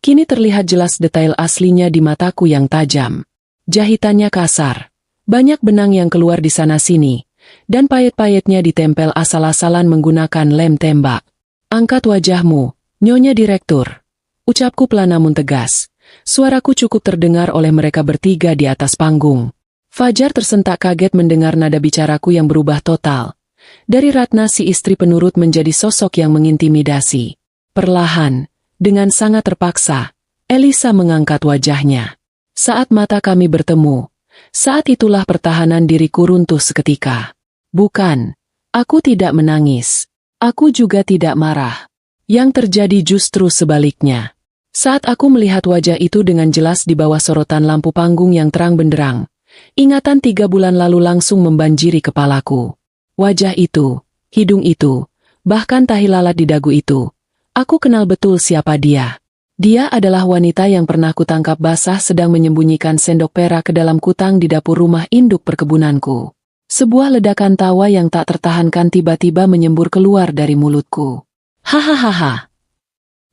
Kini terlihat jelas detail aslinya di mataku yang tajam. Jahitannya kasar. Banyak benang yang keluar di sana-sini. Dan payet-payetnya ditempel asal-asalan menggunakan lem tembak. Angkat wajahmu, Nyonya Direktur. Ucapku pelan namun tegas. Suaraku cukup terdengar oleh mereka bertiga di atas panggung. Fajar tersentak kaget mendengar nada bicaraku yang berubah total. Dari Ratna si istri penurut menjadi sosok yang mengintimidasi. Perlahan, dengan sangat terpaksa, Elisa mengangkat wajahnya. Saat mata kami bertemu, saat itulah pertahanan diriku runtuh seketika. Bukan, aku tidak menangis. Aku juga tidak marah. Yang terjadi justru sebaliknya. Saat aku melihat wajah itu dengan jelas di bawah sorotan lampu panggung yang terang benderang, ingatan 3 bulan lalu langsung membanjiri kepalaku. Wajah itu, hidung itu, bahkan tahi lalat di dagu itu. Aku kenal betul siapa dia. Dia adalah wanita yang pernah kutangkap basah sedang menyembunyikan sendok perak ke dalam kutang di dapur rumah induk perkebunanku. Sebuah ledakan tawa yang tak tertahankan tiba-tiba menyembur keluar dari mulutku. Hahaha.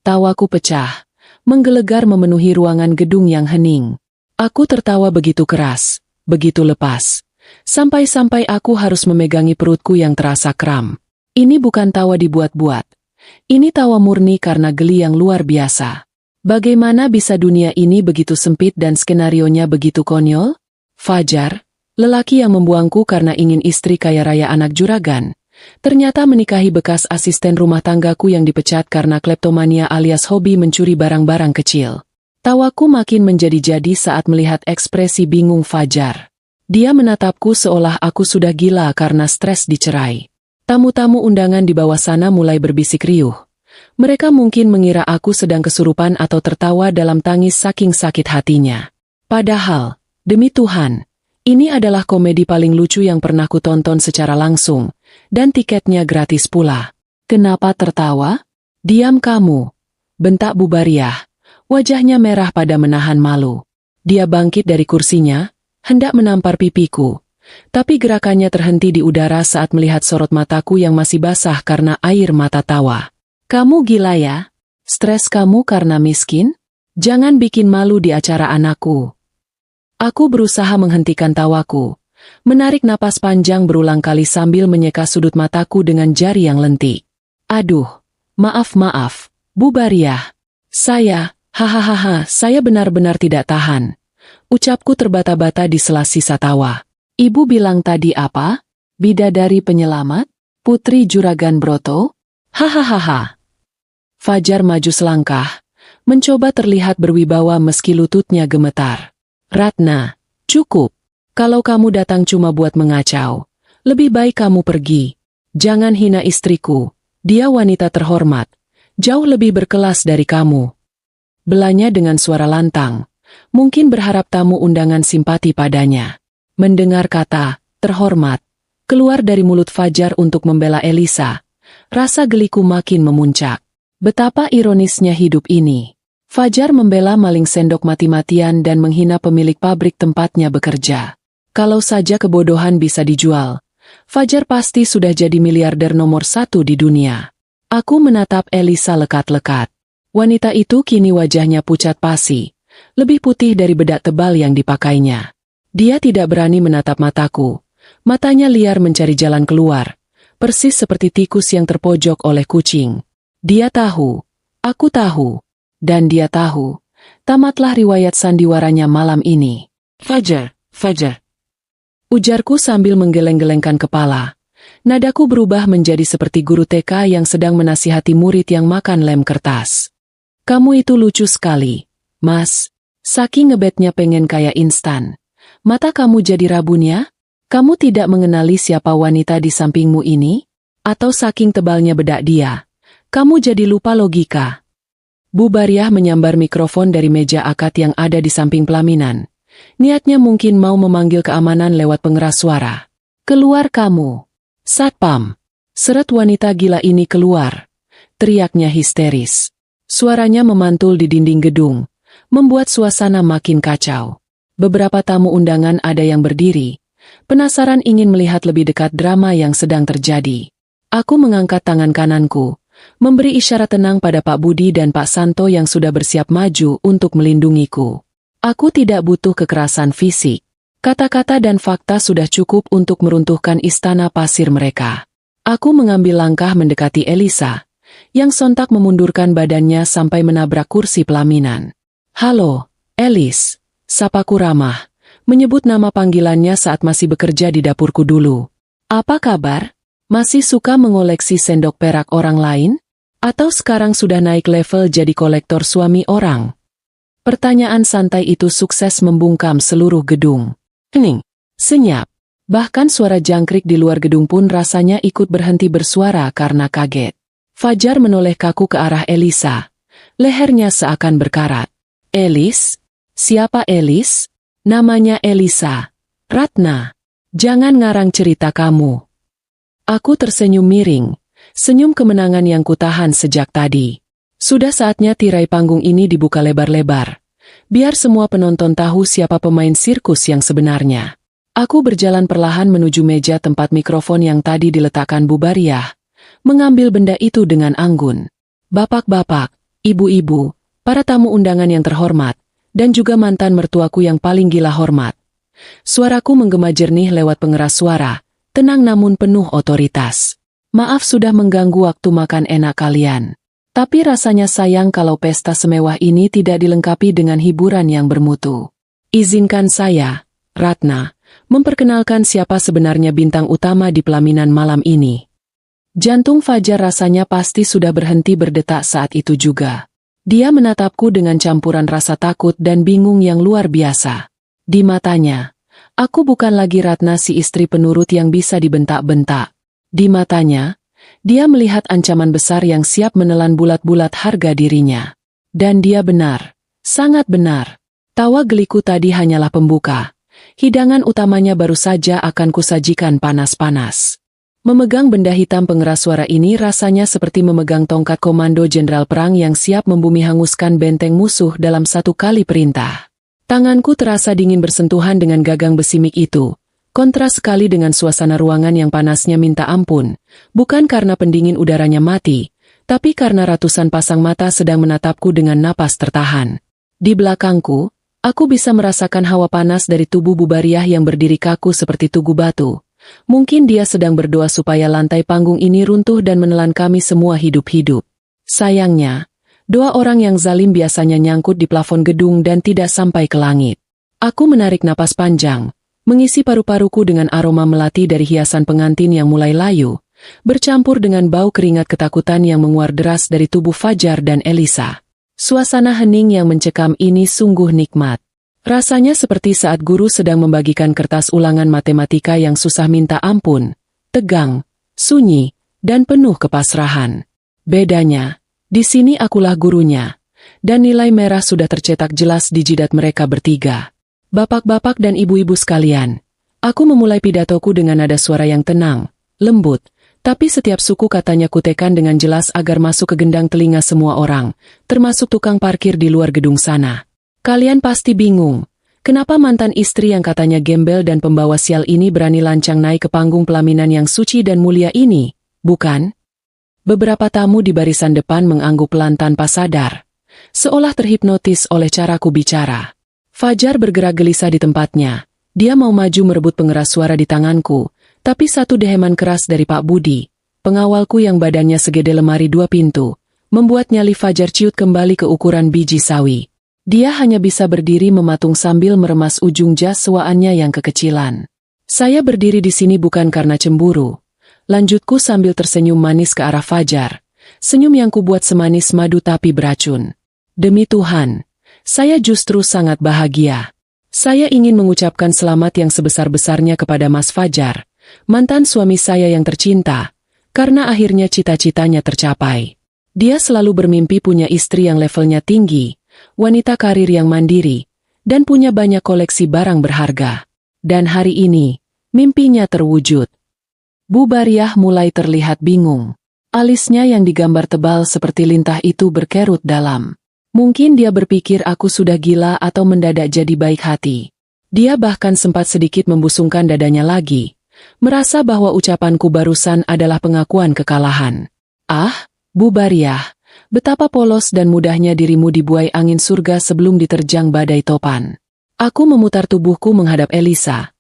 Tawaku pecah, menggelegar memenuhi ruangan gedung yang hening. Aku tertawa begitu keras, begitu lepas. Sampai-sampai aku harus memegangi perutku yang terasa kram. Ini bukan tawa dibuat-buat. Ini tawa murni karena geli yang luar biasa. Bagaimana bisa dunia ini begitu sempit dan skenarionya begitu konyol? Fajar, lelaki yang membuangku karena ingin istri kaya raya anak juragan, ternyata menikahi bekas asisten rumah tanggaku yang dipecat karena kleptomania alias hobi mencuri barang-barang kecil. Tawaku makin menjadi-jadi saat melihat ekspresi bingung Fajar. Dia menatapku seolah aku sudah gila karena stres dicerai. Tamu-tamu undangan di bawah sana mulai berbisik riuh. Mereka mungkin mengira aku sedang kesurupan atau tertawa dalam tangis saking sakit hatinya. Padahal, demi Tuhan, ini adalah komedi paling lucu yang pernah kutonton secara langsung, dan tiketnya gratis pula. Kenapa tertawa? Diam kamu, bentak Bubariah. Wajahnya merah pada menahan malu. Dia bangkit dari kursinya, hendak menampar pipiku. Tapi gerakannya terhenti di udara saat melihat sorot mataku yang masih basah karena air mata tawa. Kamu gila ya? Stres kamu karena miskin? Jangan bikin malu di acara anakku. Aku berusaha menghentikan tawaku, menarik napas panjang berulang kali sambil menyeka sudut mataku dengan jari yang lentik. Aduh, maaf, Bubariah. Hahaha, saya benar-benar tidak tahan. Ucapku terbata-bata di sela sisa tawa. Ibu bilang tadi apa? Bidadari penyelamat? Putri Juragan Broto? Hahaha. Fajar maju selangkah, mencoba terlihat berwibawa meski lututnya gemetar. Ratna, cukup. Kalau kamu datang cuma buat mengacau, lebih baik kamu pergi. Jangan hina istriku, dia wanita terhormat, jauh lebih berkelas dari kamu. Belanya dengan suara lantang, mungkin berharap tamu undangan simpati padanya. Mendengar kata, terhormat, keluar dari mulut Fajar untuk membela Elisa, rasa geliku makin memuncak. Betapa ironisnya hidup ini. Fajar membela maling sendok mati-matian dan menghina pemilik pabrik tempatnya bekerja. Kalau saja kebodohan bisa dijual, Fajar pasti sudah jadi miliarder nomor 1 di dunia. Aku menatap Elisa lekat-lekat. Wanita itu kini wajahnya pucat pasi, lebih putih dari bedak tebal yang dipakainya. Dia tidak berani menatap mataku. Matanya liar mencari jalan keluar, persis seperti tikus yang terpojok oleh kucing. Dia tahu, aku tahu, dan dia tahu. Tamatlah riwayat sandiwaranya malam ini. Fajar. Ujarku sambil menggeleng-gelengkan kepala. Nadaku berubah menjadi seperti guru TK yang sedang menasihati murid yang makan lem kertas. Kamu itu lucu sekali, Mas. Saking ngebetnya pengen kaya instan. Mata kamu jadi rabunnya? Kamu tidak mengenali siapa wanita di sampingmu ini? Atau saking tebalnya bedak dia, kamu jadi lupa logika? Bubariah menyambar mikrofon dari meja akad yang ada di samping pelaminan. Niatnya mungkin mau memanggil keamanan lewat pengeras suara. Keluar kamu. Satpam. Seret wanita gila ini keluar. Teriaknya histeris. Suaranya memantul di dinding gedung, membuat suasana makin kacau. Beberapa tamu undangan ada yang berdiri, penasaran ingin melihat lebih dekat drama yang sedang terjadi. Aku mengangkat tangan kananku, memberi isyarat tenang pada Pak Budi dan Pak Santo yang sudah bersiap maju untuk melindungiku. Aku tidak butuh kekerasan fisik. Kata-kata dan fakta sudah cukup untuk meruntuhkan istana pasir mereka. Aku mengambil langkah mendekati Elisa, yang sontak memundurkan badannya sampai menabrak kursi pelaminan. "Halo, Elis," sapaku ramah, menyebut nama panggilannya saat masih bekerja di dapurku dulu. "Apa kabar? Masih suka mengoleksi sendok perak orang lain? Atau sekarang sudah naik level jadi kolektor suami orang?" Pertanyaan santai itu sukses membungkam seluruh gedung. Hening, senyap. Bahkan suara jangkrik di luar gedung pun rasanya ikut berhenti bersuara karena kaget. Fajar menoleh kaku ke arah Elisa. Lehernya seakan berkarat. "Elis? Siapa Elis?" "Namanya Elisa. Ratna. Jangan ngarang cerita kamu." Aku tersenyum miring. Senyum kemenangan yang kutahan sejak tadi. Sudah saatnya tirai panggung ini dibuka lebar-lebar. Biar semua penonton tahu siapa pemain sirkus yang sebenarnya. Aku berjalan perlahan menuju meja tempat mikrofon yang tadi diletakkan Bu Bariah, mengambil benda itu dengan anggun. "Bapak-bapak, ibu-ibu, para tamu undangan yang terhormat, dan juga mantan mertuaku yang paling gila hormat." Suaraku menggema jernih lewat pengeras suara, tenang namun penuh otoritas. "Maaf sudah mengganggu waktu makan enak kalian. Tapi rasanya sayang kalau pesta semewah ini tidak dilengkapi dengan hiburan yang bermutu. Izinkan saya, Ratna, memperkenalkan siapa sebenarnya bintang utama di pelaminan malam ini." Jantung Fajar rasanya pasti sudah berhenti berdetak saat itu juga. Dia menatapku dengan campuran rasa takut dan bingung yang luar biasa. Di matanya, aku bukan lagi Ratna si istri penurut yang bisa dibentak-bentak. Di matanya, dia melihat ancaman besar yang siap menelan bulat-bulat harga dirinya. Dan dia benar, sangat benar. Tawa geliku tadi hanyalah pembuka. Hidangan utamanya baru saja akan kusajikan panas-panas. Memegang benda hitam pengeras suara ini rasanya seperti memegang tongkat komando jenderal perang yang siap membumi hanguskan benteng musuh dalam satu kali perintah. Tanganku terasa dingin bersentuhan dengan gagang besi mik itu. Kontras sekali dengan suasana ruangan yang panasnya minta ampun, bukan karena pendingin udaranya mati, tapi karena ratusan pasang mata sedang menatapku dengan napas tertahan. Di belakangku, aku bisa merasakan hawa panas dari tubuh Bu Bariah yang berdiri kaku seperti tugu batu. Mungkin dia sedang berdoa supaya lantai panggung ini runtuh dan menelan kami semua hidup-hidup. Sayangnya, doa orang yang zalim biasanya nyangkut di plafon gedung dan tidak sampai ke langit. Aku menarik napas panjang, mengisi paru-paruku dengan aroma melati dari hiasan pengantin yang mulai layu, bercampur dengan bau keringat ketakutan yang menguar deras dari tubuh Fajar dan Elisa. Suasana hening yang mencekam ini sungguh nikmat. Rasanya seperti saat guru sedang membagikan kertas ulangan matematika yang susah minta ampun, tegang, sunyi, dan penuh kepasrahan. Bedanya, di sini akulah gurunya, dan nilai merah sudah tercetak jelas di jidat mereka bertiga. "Bapak-bapak dan ibu-ibu sekalian," aku memulai pidatoku dengan nada suara yang tenang, lembut, tapi setiap suku katanya kutekan dengan jelas agar masuk ke gendang telinga semua orang, termasuk tukang parkir di luar gedung sana. "Kalian pasti bingung, kenapa mantan istri yang katanya gembel dan pembawa sial ini berani lancang naik ke panggung pelaminan yang suci dan mulia ini, bukan?" Beberapa tamu di barisan depan mengangguk pelan tanpa sadar, seolah terhipnotis oleh caraku bicara. Fajar bergerak gelisah di tempatnya. Dia mau maju merebut pengeras suara di tanganku, tapi satu deheman keras dari Pak Budi, pengawalku yang badannya segede lemari 2 pintu, membuat nyali Fajar ciut kembali ke ukuran biji sawi. Dia hanya bisa berdiri mematung sambil meremas ujung jas sewaannya yang kekecilan. "Saya berdiri di sini bukan karena cemburu," lanjutku sambil tersenyum manis ke arah Fajar, senyum yang kubuat semanis madu tapi beracun. "Demi Tuhan, saya justru sangat bahagia. Saya ingin mengucapkan selamat yang sebesar-besarnya kepada Mas Fajar, mantan suami saya yang tercinta, karena akhirnya cita-citanya tercapai. Dia selalu bermimpi punya istri yang levelnya tinggi, wanita karir yang mandiri, dan punya banyak koleksi barang berharga. Dan hari ini, mimpinya terwujud." Bu Bariah mulai terlihat bingung. Alisnya yang digambar tebal seperti lintah itu berkerut dalam. Mungkin dia berpikir aku sudah gila atau mendadak jadi baik hati. Dia bahkan sempat sedikit membusungkan dadanya lagi, merasa bahwa ucapanku barusan adalah pengakuan kekalahan. Ah, Bu Bariah, betapa polos dan mudahnya dirimu dibuai angin surga sebelum diterjang badai topan. Aku memutar tubuhku menghadap Elisa,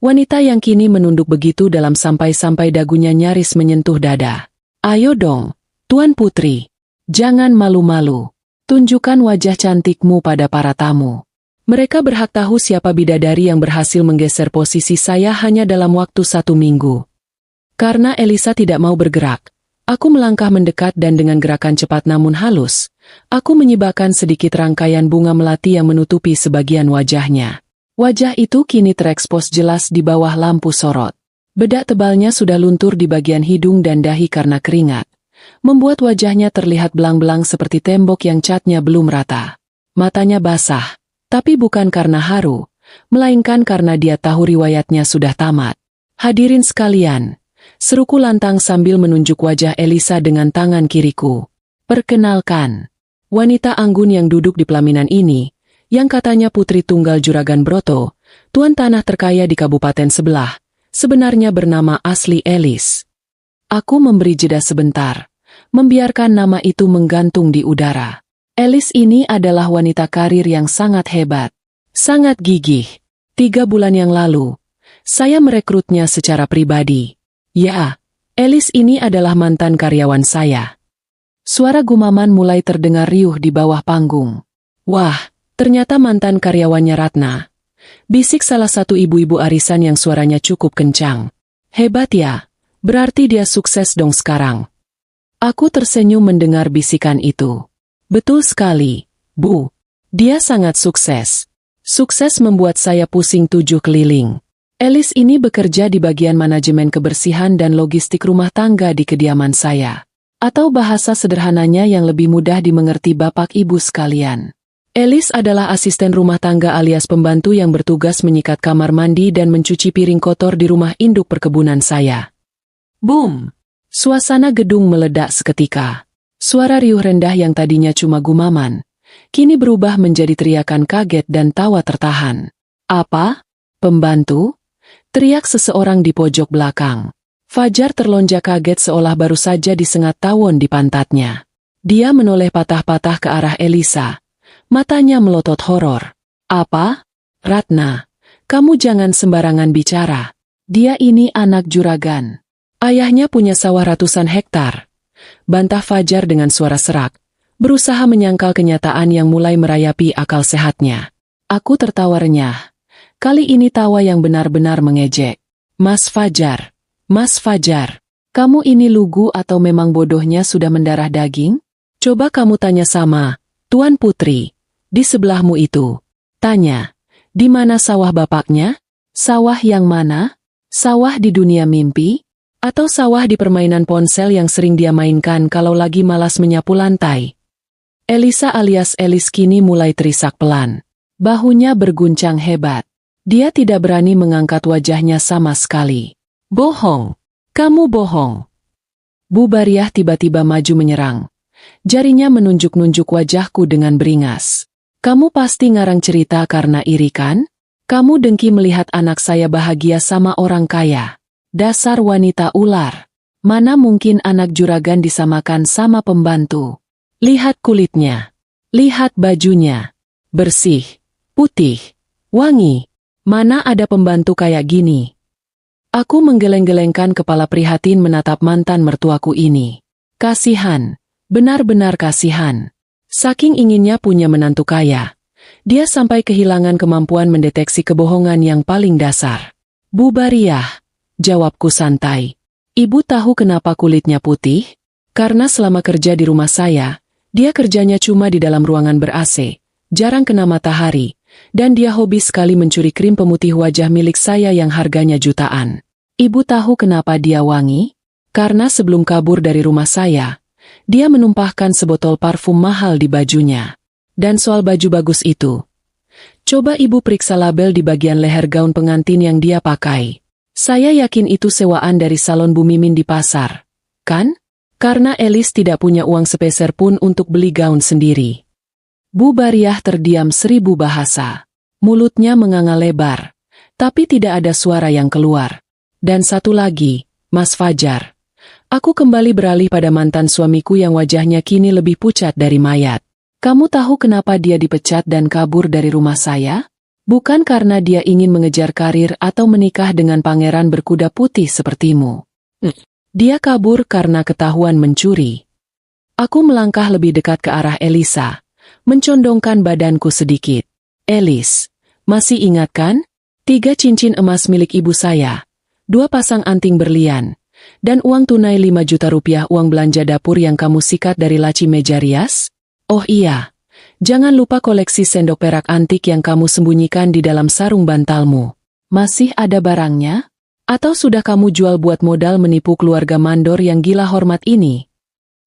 wanita yang kini menunduk begitu dalam sampai-sampai dagunya nyaris menyentuh dada. Ayo dong, Tuan Putri, jangan malu-malu. Tunjukkan wajah cantikmu pada para tamu. Mereka berhak tahu siapa bidadari yang berhasil menggeser posisi saya hanya dalam waktu 1 minggu. Karena Elisa tidak mau bergerak, aku melangkah mendekat dan dengan gerakan cepat namun halus, aku menyibakkan sedikit rangkaian bunga melati yang menutupi sebagian wajahnya. Wajah itu kini terekspos jelas di bawah lampu sorot. Bedak tebalnya sudah luntur di bagian hidung dan dahi karena keringat, membuat wajahnya terlihat belang-belang seperti tembok yang catnya belum rata. Matanya basah, tapi bukan karena haru, melainkan karena dia tahu riwayatnya sudah tamat. Hadirin sekalian, seruku lantang sambil menunjuk wajah Elisa dengan tangan kiriku. Perkenalkan, wanita anggun yang duduk di pelaminan ini, yang katanya putri tunggal Juragan Broto, tuan tanah terkaya di kabupaten sebelah, sebenarnya bernama asli Elis. Aku memberi jeda sebentar, membiarkan nama itu menggantung di udara. Elis ini adalah wanita karir yang sangat hebat, sangat gigih. 3 bulan yang lalu, saya merekrutnya secara pribadi. Ya, Elis ini adalah mantan karyawan saya. Suara gumaman mulai terdengar riuh di bawah panggung. Wah, ternyata mantan karyawannya Ratna. Bisik salah satu ibu-ibu arisan yang suaranya cukup kencang. Hebat ya, berarti dia sukses dong sekarang. Aku tersenyum mendengar bisikan itu. Betul sekali, Bu. Dia sangat sukses. Sukses membuat saya pusing 7 keliling. Elis ini bekerja di bagian manajemen kebersihan dan logistik rumah tangga di kediaman saya. Atau bahasa sederhananya yang lebih mudah dimengerti Bapak Ibu sekalian. Elis adalah asisten rumah tangga alias pembantu yang bertugas menyikat kamar mandi dan mencuci piring kotor di rumah induk perkebunan saya. Boom! Suasana gedung meledak seketika. Suara riuh rendah yang tadinya cuma gumaman, kini berubah menjadi teriakan kaget dan tawa tertahan. Apa? Pembantu? Teriak seseorang di pojok belakang. Fajar terlonjak kaget seolah baru saja disengat tawon di pantatnya. Dia menoleh patah-patah ke arah Elisa. Matanya melotot horor. Apa? Ratna, kamu jangan sembarangan bicara. Dia ini anak juragan. Ayahnya punya sawah ratusan hektar. Bantah Fajar dengan suara serak, berusaha menyangkal kenyataan yang mulai merayapi akal sehatnya. Aku tertawa renyah. Kali ini tawa yang benar-benar mengejek. Mas Fajar, kamu ini lugu atau memang bodohnya sudah mendarah daging? Coba kamu tanya sama Tuan Putri, di sebelahmu itu. Tanya, di mana sawah bapaknya? Sawah yang mana? Sawah di dunia mimpi? Atau sawah di permainan ponsel yang sering dia mainkan kalau lagi malas menyapu lantai? Elisa alias Elis kini mulai terisak pelan. Bahunya berguncang hebat. Dia tidak berani mengangkat wajahnya sama sekali. Bohong. Kamu bohong. Bu Bariah tiba-tiba maju menyerang. Jarinya menunjuk-nunjuk wajahku dengan beringas. Kamu pasti ngarang cerita karena iri kan? Kamu dengki melihat anak saya bahagia sama orang kaya. Dasar wanita ular. Mana mungkin anak juragan disamakan sama pembantu. Lihat kulitnya. Lihat bajunya. Bersih, putih, wangi. Mana ada pembantu kayak gini? Aku menggeleng-gelengkan kepala prihatin menatap mantan mertuaku ini. Kasihan. Benar-benar kasihan. Saking inginnya punya menantu kaya, dia sampai kehilangan kemampuan mendeteksi kebohongan yang paling dasar. Bu Bariah, jawabku santai. Ibu tahu kenapa kulitnya putih? Karena selama kerja di rumah saya, dia kerjanya cuma di dalam ruangan ber-AC, jarang kena matahari, dan dia hobi sekali mencuri krim pemutih wajah milik saya yang harganya jutaan. Ibu tahu kenapa dia wangi? Karena sebelum kabur dari rumah saya, dia menumpahkan sebotol parfum mahal di bajunya. Dan soal baju bagus itu, coba ibu periksa label di bagian leher gaun pengantin yang dia pakai. Saya yakin itu sewaan dari salon Bu Mimin di pasar. Kan? Karena Elis tidak punya uang sepeser pun untuk beli gaun sendiri. Bu Bariah terdiam 1000 bahasa. Mulutnya menganga lebar, tapi tidak ada suara yang keluar. Dan satu lagi, Mas Fajar. Aku kembali beralih pada mantan suamiku yang wajahnya kini lebih pucat dari mayat. Kamu tahu kenapa dia dipecat dan kabur dari rumah saya? Bukan karena dia ingin mengejar karir atau menikah dengan pangeran berkuda putih sepertimu. Dia kabur karena ketahuan mencuri. Aku melangkah lebih dekat ke arah Elisa, mencondongkan badanku sedikit. Elis, masih ingat kan? 3 cincin emas milik ibu saya, 2 pasang anting berlian, dan uang tunai 5 juta rupiah uang belanja dapur yang kamu sikat dari laci meja rias? Oh iya, jangan lupa koleksi sendok perak antik yang kamu sembunyikan di dalam sarung bantalmu. Masih ada barangnya? Atau sudah kamu jual buat modal menipu keluarga mandor yang gila hormat ini?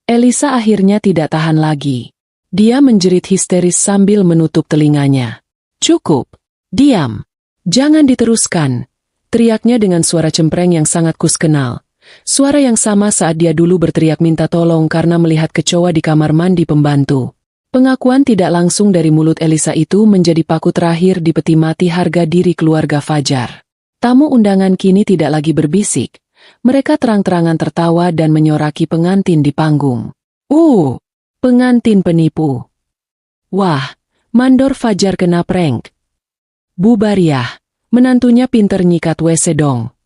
Elisa akhirnya tidak tahan lagi. Dia menjerit histeris sambil menutup telinganya. Cukup, diam. Jangan diteruskan, teriaknya dengan suara cempreng yang sangat kuskenal. Suara yang sama saat dia dulu berteriak minta tolong karena melihat kecoa di kamar mandi pembantu. Pengakuan tidak langsung dari mulut Elisa itu menjadi paku terakhir di peti mati harga diri keluarga Fajar. Tamu undangan kini tidak lagi berbisik. Mereka terang-terangan tertawa dan menyoraki pengantin di panggung. Pengantin penipu. Wah, mandor Fajar kena prank. Bubariah, menantunya pinter nyikat WC dong.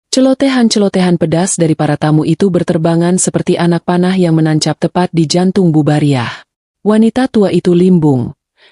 Celotehan-celotehan pedas dari para tamu itu berterbangan seperti anak panah yang menancap tepat di jantung Bubariah. Wanita tua itu limbung,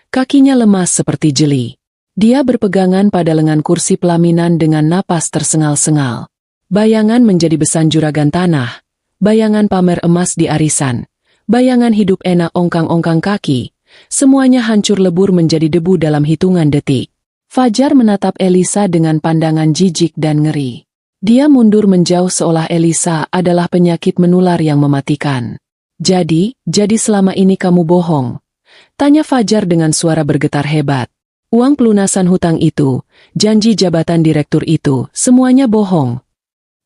kakinya lemas seperti jeli. Dia berpegangan pada lengan kursi pelaminan dengan napas tersengal-sengal. Bayangan menjadi besan juragan tanah, bayangan pamer emas di arisan, bayangan hidup enak ongkang-ongkang kaki, semuanya hancur lebur menjadi debu dalam hitungan detik. Fajar menatap Elisa dengan pandangan jijik dan ngeri. Dia mundur menjauh seolah Elisa adalah penyakit menular yang mematikan. Jadi selama ini kamu bohong? Tanya Fajar dengan suara bergetar hebat. Uang pelunasan hutang itu, janji jabatan direktur itu, semuanya bohong.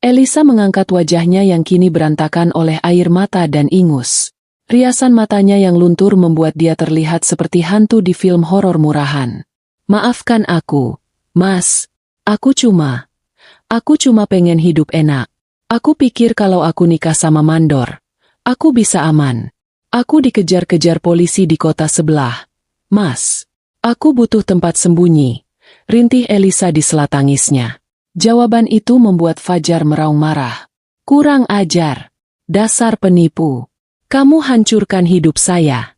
Elisa mengangkat wajahnya yang kini berantakan oleh air mata dan ingus. Riasan matanya yang luntur membuat dia terlihat seperti hantu di film horor murahan. Maafkan aku, Mas. Aku cuma pengen hidup enak. Aku pikir kalau aku nikah sama mandor, aku bisa aman. Aku dikejar-kejar polisi di kota sebelah. Mas, aku butuh tempat sembunyi. Rintih Elisa di sela tangisnya. Jawaban itu membuat Fajar meraung marah. Kurang ajar. Dasar penipu. Kamu hancurkan hidup saya.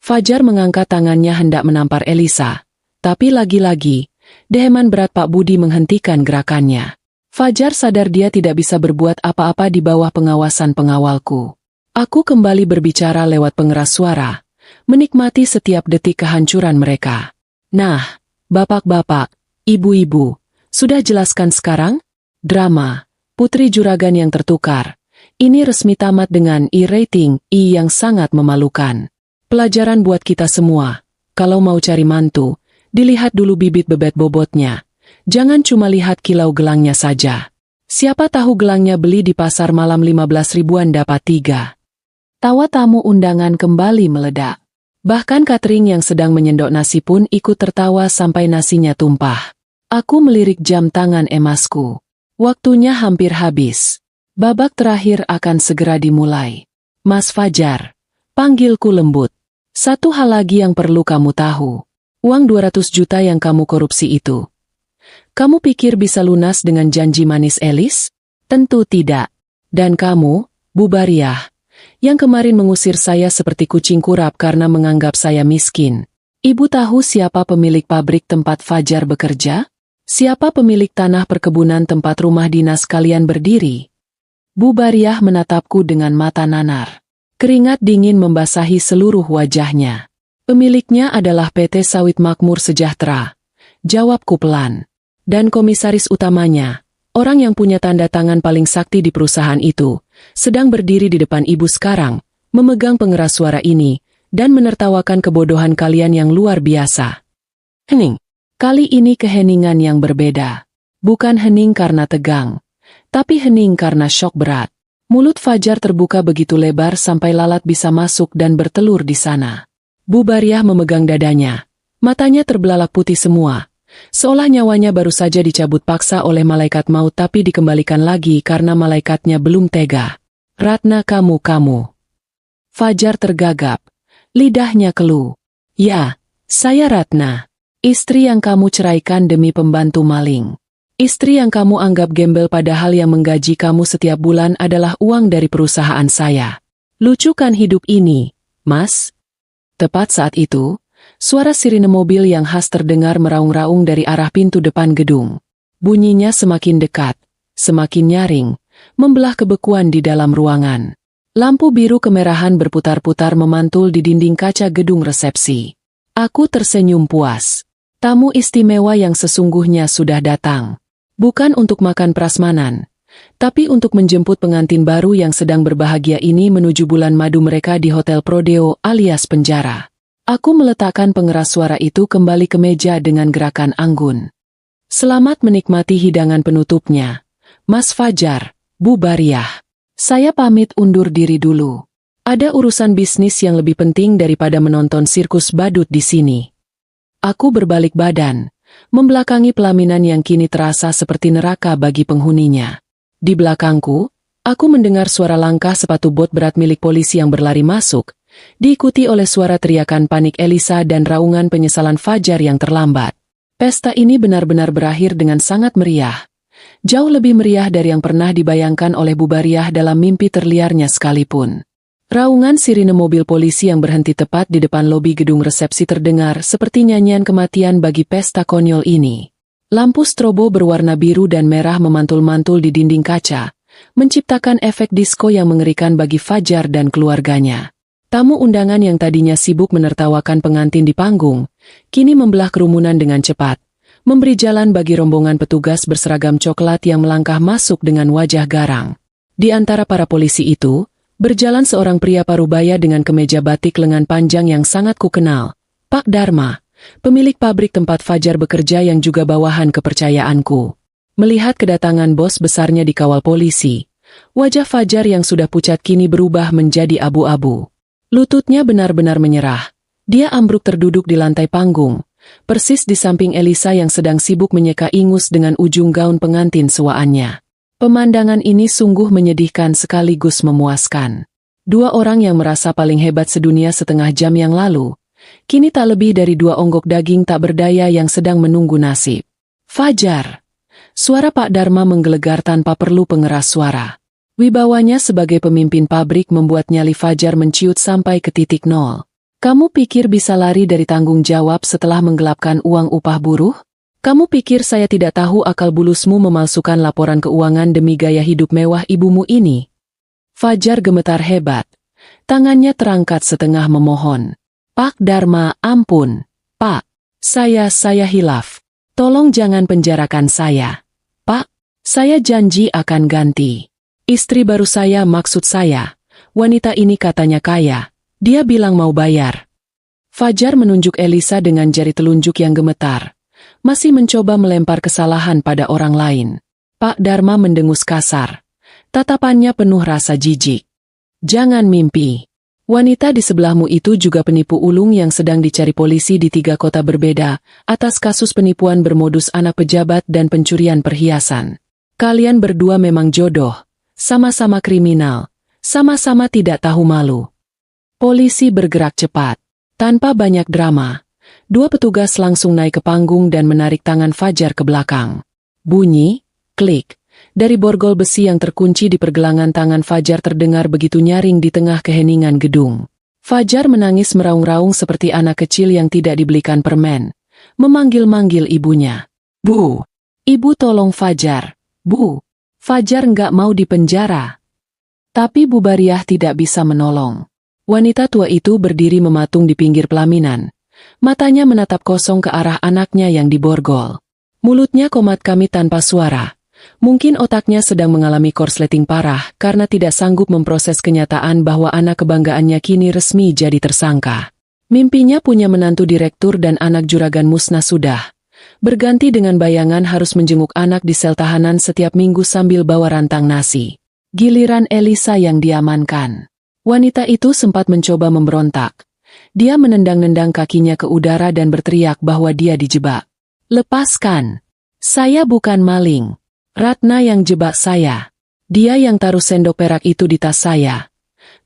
Fajar mengangkat tangannya hendak menampar Elisa. Tapi lagi-lagi, deheman berat Pak Budi menghentikan gerakannya. Fajar sadar dia tidak bisa berbuat apa-apa di bawah pengawasan pengawalku. Aku kembali berbicara lewat pengeras suara, menikmati setiap detik kehancuran mereka. Nah, bapak-bapak, ibu-ibu, sudah jelaskan sekarang? Drama, Putri Juragan yang tertukar. Ini resmi tamat dengan I-rating I yang sangat memalukan. Pelajaran buat kita semua. Kalau mau cari mantu, dilihat dulu bibit bebet bobotnya. Jangan cuma lihat kilau gelangnya saja. Siapa tahu gelangnya beli di pasar malam 15 ribuan dapat 3. Tawa tamu undangan kembali meledak. Bahkan catering yang sedang menyendok nasi pun ikut tertawa sampai nasinya tumpah. Aku melirik jam tangan emasku. Waktunya hampir habis. Babak terakhir akan segera dimulai. Mas Fajar, panggilku lembut. Satu hal lagi yang perlu kamu tahu. Uang 200 juta yang kamu korupsi itu. Kamu pikir bisa lunas dengan janji manis Elis? Tentu tidak. Dan kamu, Bubariah, yang kemarin mengusir saya seperti kucing kurap karena menganggap saya miskin. Ibu tahu siapa pemilik pabrik tempat Fajar bekerja? Siapa pemilik tanah perkebunan tempat rumah dinas kalian berdiri? Bubariah menatapku dengan mata nanar. Keringat dingin membasahi seluruh wajahnya. Pemiliknya adalah PT Sawit Makmur Sejahtera. Jawabku pelan. Dan komisaris utamanya, orang yang punya tanda tangan paling sakti di perusahaan itu, sedang berdiri di depan ibu sekarang, memegang pengeras suara ini, dan menertawakan kebodohan kalian yang luar biasa. Hening. Kali ini keheningan yang berbeda. Bukan hening karena tegang, tapi hening karena syok berat. Mulut Fajar terbuka begitu lebar sampai lalat bisa masuk dan bertelur di sana. Bubariah memegang dadanya, Matanya terbelalak putih semua, seolah nyawanya baru saja dicabut paksa oleh malaikat maut tapi dikembalikan lagi karena malaikatnya belum tega. Ratna, kamu. Fajar tergagap. Lidahnya keluh. Ya, saya Ratna. Istri yang kamu ceraikan demi pembantu maling. Istri yang kamu anggap gembel padahal yang menggaji kamu setiap bulan adalah uang dari perusahaan saya. Lucu kan hidup ini, Mas? Tepat saat itu, suara sirine mobil yang khas terdengar meraung-raung dari arah pintu depan gedung. Bunyinya semakin dekat, semakin nyaring, membelah kebekuan di dalam ruangan. Lampu biru kemerahan berputar-putar memantul di dinding kaca gedung resepsi. Aku tersenyum puas. Tamu istimewa yang sesungguhnya sudah datang. Bukan untuk makan prasmanan, tapi untuk menjemput pengantin baru yang sedang berbahagia ini menuju bulan madu mereka di Hotel Prodeo alias penjara. Aku meletakkan pengeras suara itu kembali ke meja dengan gerakan anggun. Selamat menikmati hidangan penutupnya, Mas Fajar, Bu Bariah. Saya pamit undur diri dulu. Ada urusan bisnis yang lebih penting daripada menonton sirkus badut di sini. Aku berbalik badan, membelakangi pelaminan yang kini terasa seperti neraka bagi penghuninya. Di belakangku, aku mendengar suara langkah sepatu bot berat milik polisi yang berlari masuk, diikuti oleh suara teriakan panik Elisa dan raungan penyesalan Fajar yang terlambat. Pesta ini benar-benar berakhir dengan sangat meriah. Jauh lebih meriah dari yang pernah dibayangkan oleh Bu Bariah dalam mimpi terliarnya sekalipun. Raungan sirine mobil polisi yang berhenti tepat di depan lobi gedung resepsi terdengar seperti nyanyian kematian bagi pesta konyol ini. Lampu strobo berwarna biru dan merah memantul-mantul di dinding kaca, menciptakan efek disko yang mengerikan bagi Fajar dan keluarganya. Tamu undangan yang tadinya sibuk menertawakan pengantin di panggung, kini membelah kerumunan dengan cepat, memberi jalan bagi rombongan petugas berseragam coklat yang melangkah masuk dengan wajah garang. Di antara para polisi itu, berjalan seorang pria parubaya dengan kemeja batik lengan panjang yang sangat kukenal, Pak Dharma, pemilik pabrik tempat Fajar bekerja yang juga bawahan kepercayaanku. Melihat kedatangan bos besarnya dikawal polisi, wajah Fajar yang sudah pucat kini berubah menjadi abu-abu. Lututnya benar-benar menyerah. Dia ambruk terduduk di lantai panggung, persis di samping Elisa yang sedang sibuk menyeka ingus dengan ujung gaun pengantin suaannya. Pemandangan ini sungguh menyedihkan sekaligus memuaskan. Dua orang yang merasa paling hebat sedunia setengah jam yang lalu, kini tak lebih dari dua onggok daging tak berdaya yang sedang menunggu nasib. Fajar. Suara Pak Dharma menggelegar tanpa perlu pengeras suara. Wibawanya sebagai pemimpin pabrik membuat nyali Fajar menciut sampai ke titik nol. Kamu pikir bisa lari dari tanggung jawab setelah menggelapkan uang upah buruh? Kamu pikir saya tidak tahu akal bulusmu memalsukan laporan keuangan demi gaya hidup mewah ibumu ini? Fajar gemetar hebat. Tangannya terangkat setengah memohon. Pak Dharma, ampun. Pak, saya hilaf. Tolong jangan penjarakan saya. Pak, saya janji akan ganti. Istri baru saya maksud saya. Wanita ini katanya kaya. Dia bilang mau bayar. Fajar menunjuk Elisa dengan jari telunjuk yang gemetar. Masih mencoba melempar kesalahan pada orang lain. Pak Dharma mendengus kasar. Tatapannya penuh rasa jijik. Jangan mimpi. Wanita di sebelahmu itu juga penipu ulung yang sedang dicari polisi di 3 kota berbeda atas kasus penipuan bermodus anak pejabat dan pencurian perhiasan. Kalian berdua memang jodoh. Sama-sama kriminal. Sama-sama tidak tahu malu. Polisi bergerak cepat. Tanpa banyak drama, 2 petugas langsung naik ke panggung dan menarik tangan Fajar ke belakang. Bunyi, klik, dari borgol besi yang terkunci di pergelangan tangan Fajar terdengar begitu nyaring di tengah keheningan gedung. Fajar menangis meraung-raung seperti anak kecil yang tidak dibelikan permen, memanggil-manggil ibunya. Bu, ibu tolong Fajar. Bu, Fajar nggak mau dipenjara. Tapi Bu Bariah tidak bisa menolong. Wanita tua itu berdiri mematung di pinggir pelaminan. Matanya menatap kosong ke arah anaknya yang diborgol. Mulutnya komat kamit tanpa suara. Mungkin otaknya sedang mengalami korsleting parah karena tidak sanggup memproses kenyataan bahwa anak kebanggaannya kini resmi jadi tersangka. Mimpinya punya menantu direktur dan anak juragan musnah sudah. Berganti dengan bayangan harus menjenguk anak di sel tahanan setiap minggu sambil bawa rantang nasi. Giliran Elisa yang diamankan. Wanita itu sempat mencoba memberontak. Dia menendang-nendang kakinya ke udara dan berteriak bahwa dia dijebak. Lepaskan! Saya bukan maling. Ratna yang jebak saya. Dia yang taruh sendok perak itu di tas saya.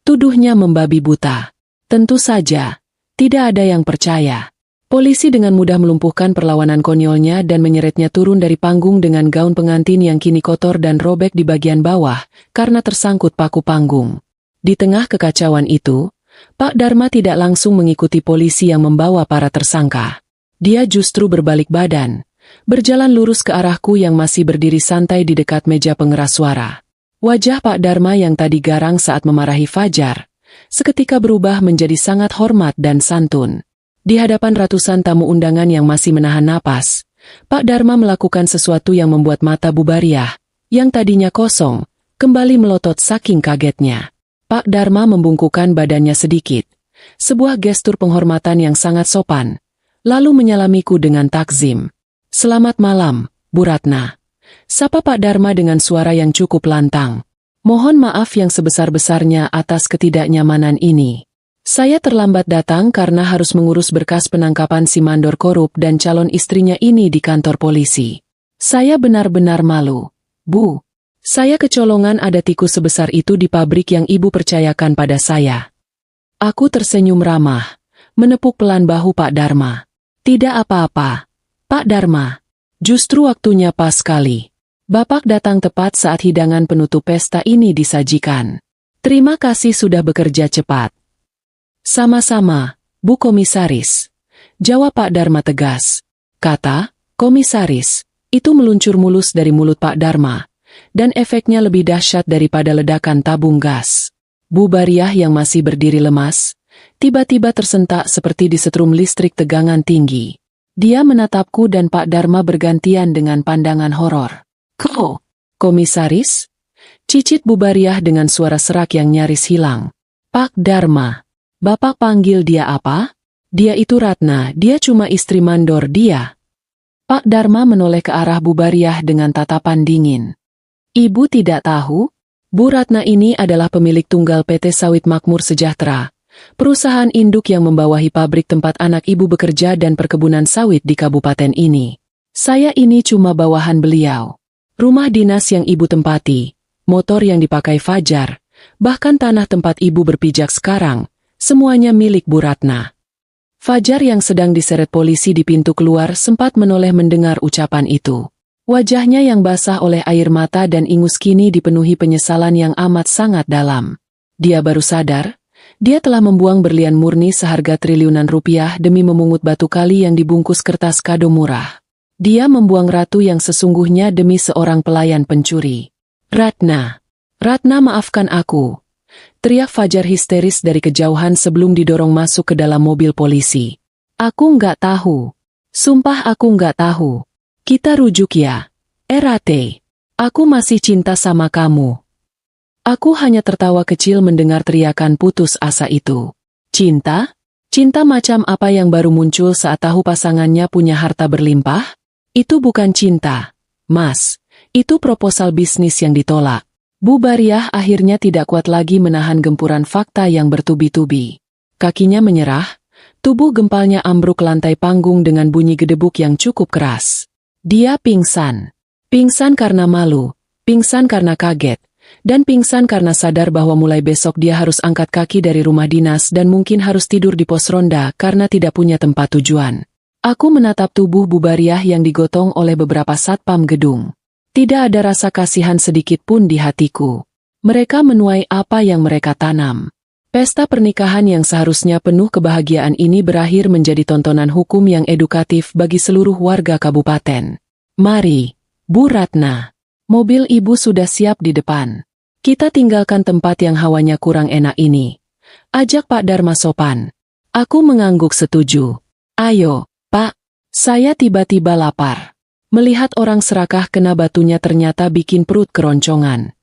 Tuduhnya membabi buta. Tentu saja, tidak ada yang percaya. Polisi dengan mudah melumpuhkan perlawanan konyolnya dan menyeretnya turun dari panggung dengan gaun pengantin yang kini kotor dan robek di bagian bawah karena tersangkut paku panggung. Di tengah kekacauan itu, Pak Dharma tidak langsung mengikuti polisi yang membawa para tersangka. Dia justru berbalik badan, berjalan lurus ke arahku yang masih berdiri santai di dekat meja pengeras suara. Wajah Pak Dharma yang tadi garang saat memarahi Fajar, seketika berubah menjadi sangat hormat dan santun. Di hadapan ratusan tamu undangan yang masih menahan napas, Pak Dharma melakukan sesuatu yang membuat mata Bu Bariah, yang tadinya kosong, kembali melotot saking kagetnya. Pak Dharma membungkukkan badannya sedikit, sebuah gestur penghormatan yang sangat sopan, lalu menyalamiku dengan takzim. Selamat malam, Bu Ratna. Sapa Pak Dharma dengan suara yang cukup lantang. Mohon maaf yang sebesar-besarnya atas ketidaknyamanan ini. Saya terlambat datang karena harus mengurus berkas penangkapan si mandor korup dan calon istrinya ini di kantor polisi. Saya benar-benar malu. Bu, saya kecolongan ada tikus sebesar itu di pabrik yang Ibu percayakan pada saya. Aku tersenyum ramah, menepuk pelan bahu Pak Dharma. Tidak apa-apa, Pak Dharma. Justru waktunya pas sekali. Bapak datang tepat saat hidangan penutup pesta ini disajikan. Terima kasih sudah bekerja cepat. Sama-sama, Bu Komisaris. Jawab Pak Dharma tegas. Kata, Komisaris, itu meluncur mulus dari mulut Pak Dharma. Dan efeknya lebih dahsyat daripada ledakan tabung gas. Bu Bariah yang masih berdiri lemas, tiba-tiba tersentak seperti disetrum listrik tegangan tinggi. Dia menatapku dan Pak Dharma bergantian dengan pandangan horor. Komisaris? Cicit Bu Bariah dengan suara serak yang nyaris hilang. Pak Dharma, Bapak panggil dia apa? Dia itu Ratna, dia cuma istri mandor dia. Pak Dharma menoleh ke arah Bu Bariah dengan tatapan dingin. Ibu tidak tahu? Bu Ratna ini adalah pemilik tunggal PT Sawit Makmur Sejahtera, perusahaan induk yang membawahi pabrik tempat anak ibu bekerja dan perkebunan sawit di kabupaten ini. Saya ini cuma bawahan beliau. Rumah dinas yang ibu tempati, motor yang dipakai Fajar, bahkan tanah tempat ibu berpijak sekarang, semuanya milik Bu Ratna. Fajar yang sedang diseret polisi di pintu keluar sempat menoleh mendengar ucapan itu. Wajahnya yang basah oleh air mata dan ingus kini dipenuhi penyesalan yang amat sangat dalam. Dia baru sadar, dia telah membuang berlian murni seharga triliunan rupiah demi memungut batu kali yang dibungkus kertas kado murah. Dia membuang ratu yang sesungguhnya demi seorang pelayan pencuri. Ratna, Ratna maafkan aku. Teriak Fajar histeris dari kejauhan sebelum didorong masuk ke dalam mobil polisi. Aku nggak tahu. Sumpah aku nggak tahu. Kita rujuk ya. Erate. Aku masih cinta sama kamu. Aku hanya tertawa kecil mendengar teriakan putus asa itu. Cinta? Cinta macam apa yang baru muncul saat tahu pasangannya punya harta berlimpah? Itu bukan cinta, Mas. Itu proposal bisnis yang ditolak. Bu Bariah akhirnya tidak kuat lagi menahan gempuran fakta yang bertubi-tubi. Kakinya menyerah, tubuh gempalnya ambruk ke lantai panggung dengan bunyi gedebuk yang cukup keras. Dia pingsan. Pingsan karena malu, pingsan karena kaget, dan pingsan karena sadar bahwa mulai besok dia harus angkat kaki dari rumah dinas dan mungkin harus tidur di pos ronda karena tidak punya tempat tujuan. Aku menatap tubuh Bu Bariah yang digotong oleh beberapa satpam gedung. Tidak ada rasa kasihan sedikit pun di hatiku. Mereka menuai apa yang mereka tanam. Pesta pernikahan yang seharusnya penuh kebahagiaan ini berakhir menjadi tontonan hukum yang edukatif bagi seluruh warga kabupaten. Mari, Bu Ratna. Mobil ibu sudah siap di depan. Kita tinggalkan tempat yang hawanya kurang enak ini. Ajak Pak Dharma sopan. Aku mengangguk setuju. Ayo, Pak. Saya tiba-tiba lapar. Melihat orang serakah kena batunya ternyata bikin perut keroncongan.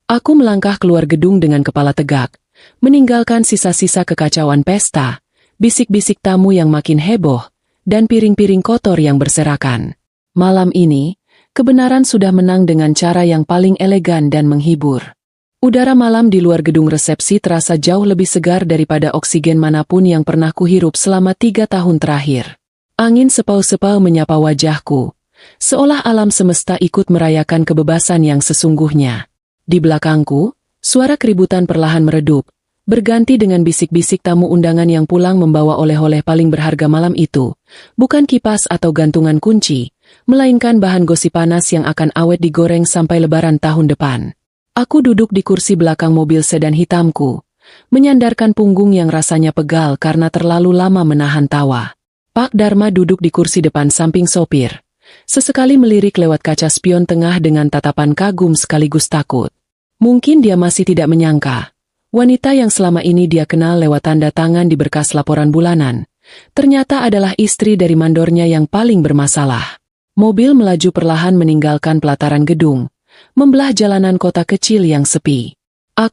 Aku melangkah keluar gedung dengan kepala tegak. Meninggalkan sisa-sisa kekacauan pesta, bisik-bisik tamu yang makin heboh, dan piring-piring kotor yang berserakan. Malam ini, kebenaran sudah menang dengan cara yang paling elegan dan menghibur. Udara malam di luar gedung resepsi terasa jauh lebih segar daripada oksigen manapun yang pernah kuhirup selama 3 tahun terakhir. Angin sepau-sepau menyapa wajahku, seolah alam semesta ikut merayakan kebebasan yang sesungguhnya. Di belakangku, suara keributan perlahan meredup, berganti dengan bisik-bisik tamu undangan yang pulang membawa oleh-oleh paling berharga malam itu, bukan kipas atau gantungan kunci, melainkan bahan gosip panas yang akan awet digoreng sampai lebaran tahun depan. Aku duduk di kursi belakang mobil sedan hitamku, menyandarkan punggung yang rasanya pegal karena terlalu lama menahan tawa. Pak Dharma duduk di kursi depan samping sopir, sesekali melirik lewat kaca spion tengah dengan tatapan kagum sekaligus takut. Mungkin dia masih tidak menyangka, wanita yang selama ini dia kenal lewat tanda tangan di berkas laporan bulanan, ternyata adalah istri dari mandornya yang paling bermasalah. Mobil melaju perlahan meninggalkan pelataran gedung, membelah jalanan kota kecil yang sepi.